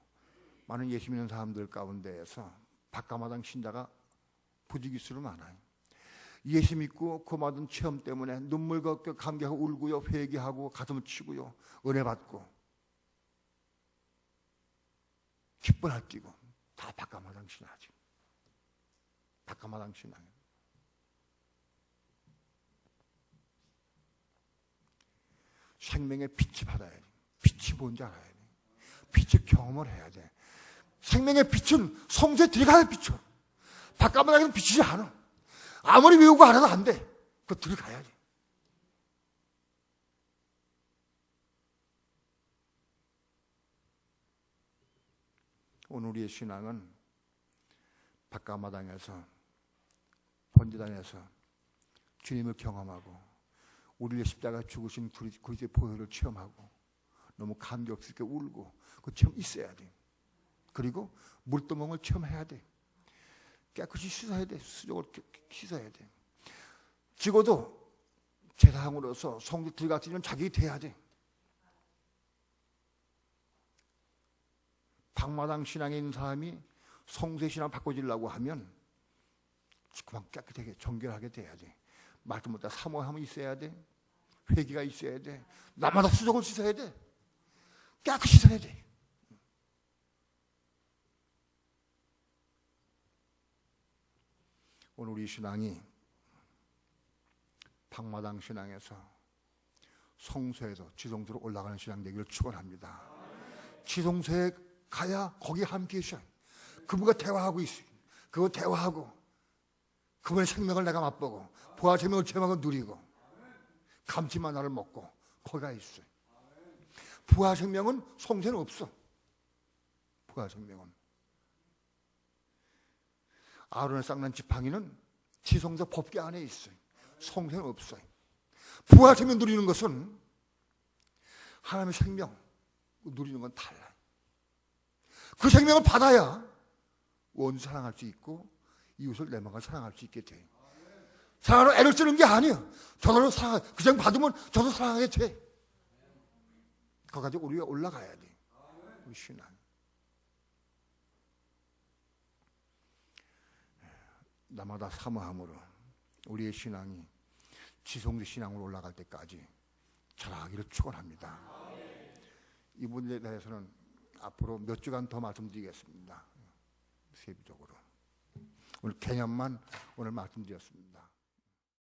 많은 예수 믿는 사람들 가운데에서 바깥마당 신자가 부지기수로 많아요. 예수 믿고 그 받은 체험 때문에 눈물 걷고 감격하고 울고요. 회개하고 가슴을 치고요. 은혜 받고 기뻐 날뛰고 다 바깥마당 신하지. 바깥마당 신앙. 생명의 빛이 받아야 돼. 빛이 뭔지 알아야 돼. 빛의 경험을 해야 돼. 생명의 빛은 성소에 들어가야 빛이야. 바깥마당에는 비치지 않아. 아무리 외우고 알아도 안 돼. 그거 들어가야지. 오늘 우리의 신앙은 바깥마당에서 번제단에서 주님을 경험하고 우리의 십자가 죽으신 그리스도의 보혈을 체험하고 너무 감격스럽게 울고 그 체험 있어야 돼. 그리고 물두멍을 체험해야 돼. 깨끗이 씻어야 돼. 수족을 씻어야 돼. 죽어도 제사장으로서 성도 들어갔으면 자격이 돼야 돼. 방마당 신앙에 있는 사람이 성세 신앙 바꿔주려고 하면 그만 깨끗하게 정결하게 돼야 돼. 말도 못해 사모함이 있어야 돼. 회개가 있어야 돼. 나마다 수족을 씻어야 돼. 깨끗이 씻어야 돼. 오늘 우리 신앙이 방마당 신앙에서 성소에서 지성소로 올라가는 신앙 되기를 축원합니다. 지성소에 가야 거기 함께 있어요. 그분과 대화하고 있어요. 그거 대화하고 그분의 생명을 내가 맛보고 부활 생명을 체험하고 누리고 감칠맛 나를 먹고 거기가 있어요. 부활 생명은 성소에는 없어. 부활 생명은 아론의 쌍난 지팡이는 지성소 법궤 안에 있어요. 성소에는 없어요. 부활 생명 누리는 것은 하나님의 생명 누리는 건 달라요. 그 생명을 받아야 원수 사랑할 수 있고 이웃을 내 마음을 사랑할 수 있게 돼요. 사랑으로 애를 쓰는 게 아니에요. 저절로 사랑, 그 생명 받으면 저도 사랑하게 돼. 거기까지 우리가 올라가야 돼. 우리 신앙. 나마다 사모함으로 우리의 신앙이 지성소 신앙으로 올라갈 때까지 자라기를 축원합니다. 이 부분에 대해서는 앞으로 몇 주간 더 말씀드리겠습니다. 세부적으로. 오늘 개념만 오늘 말씀드렸습니다.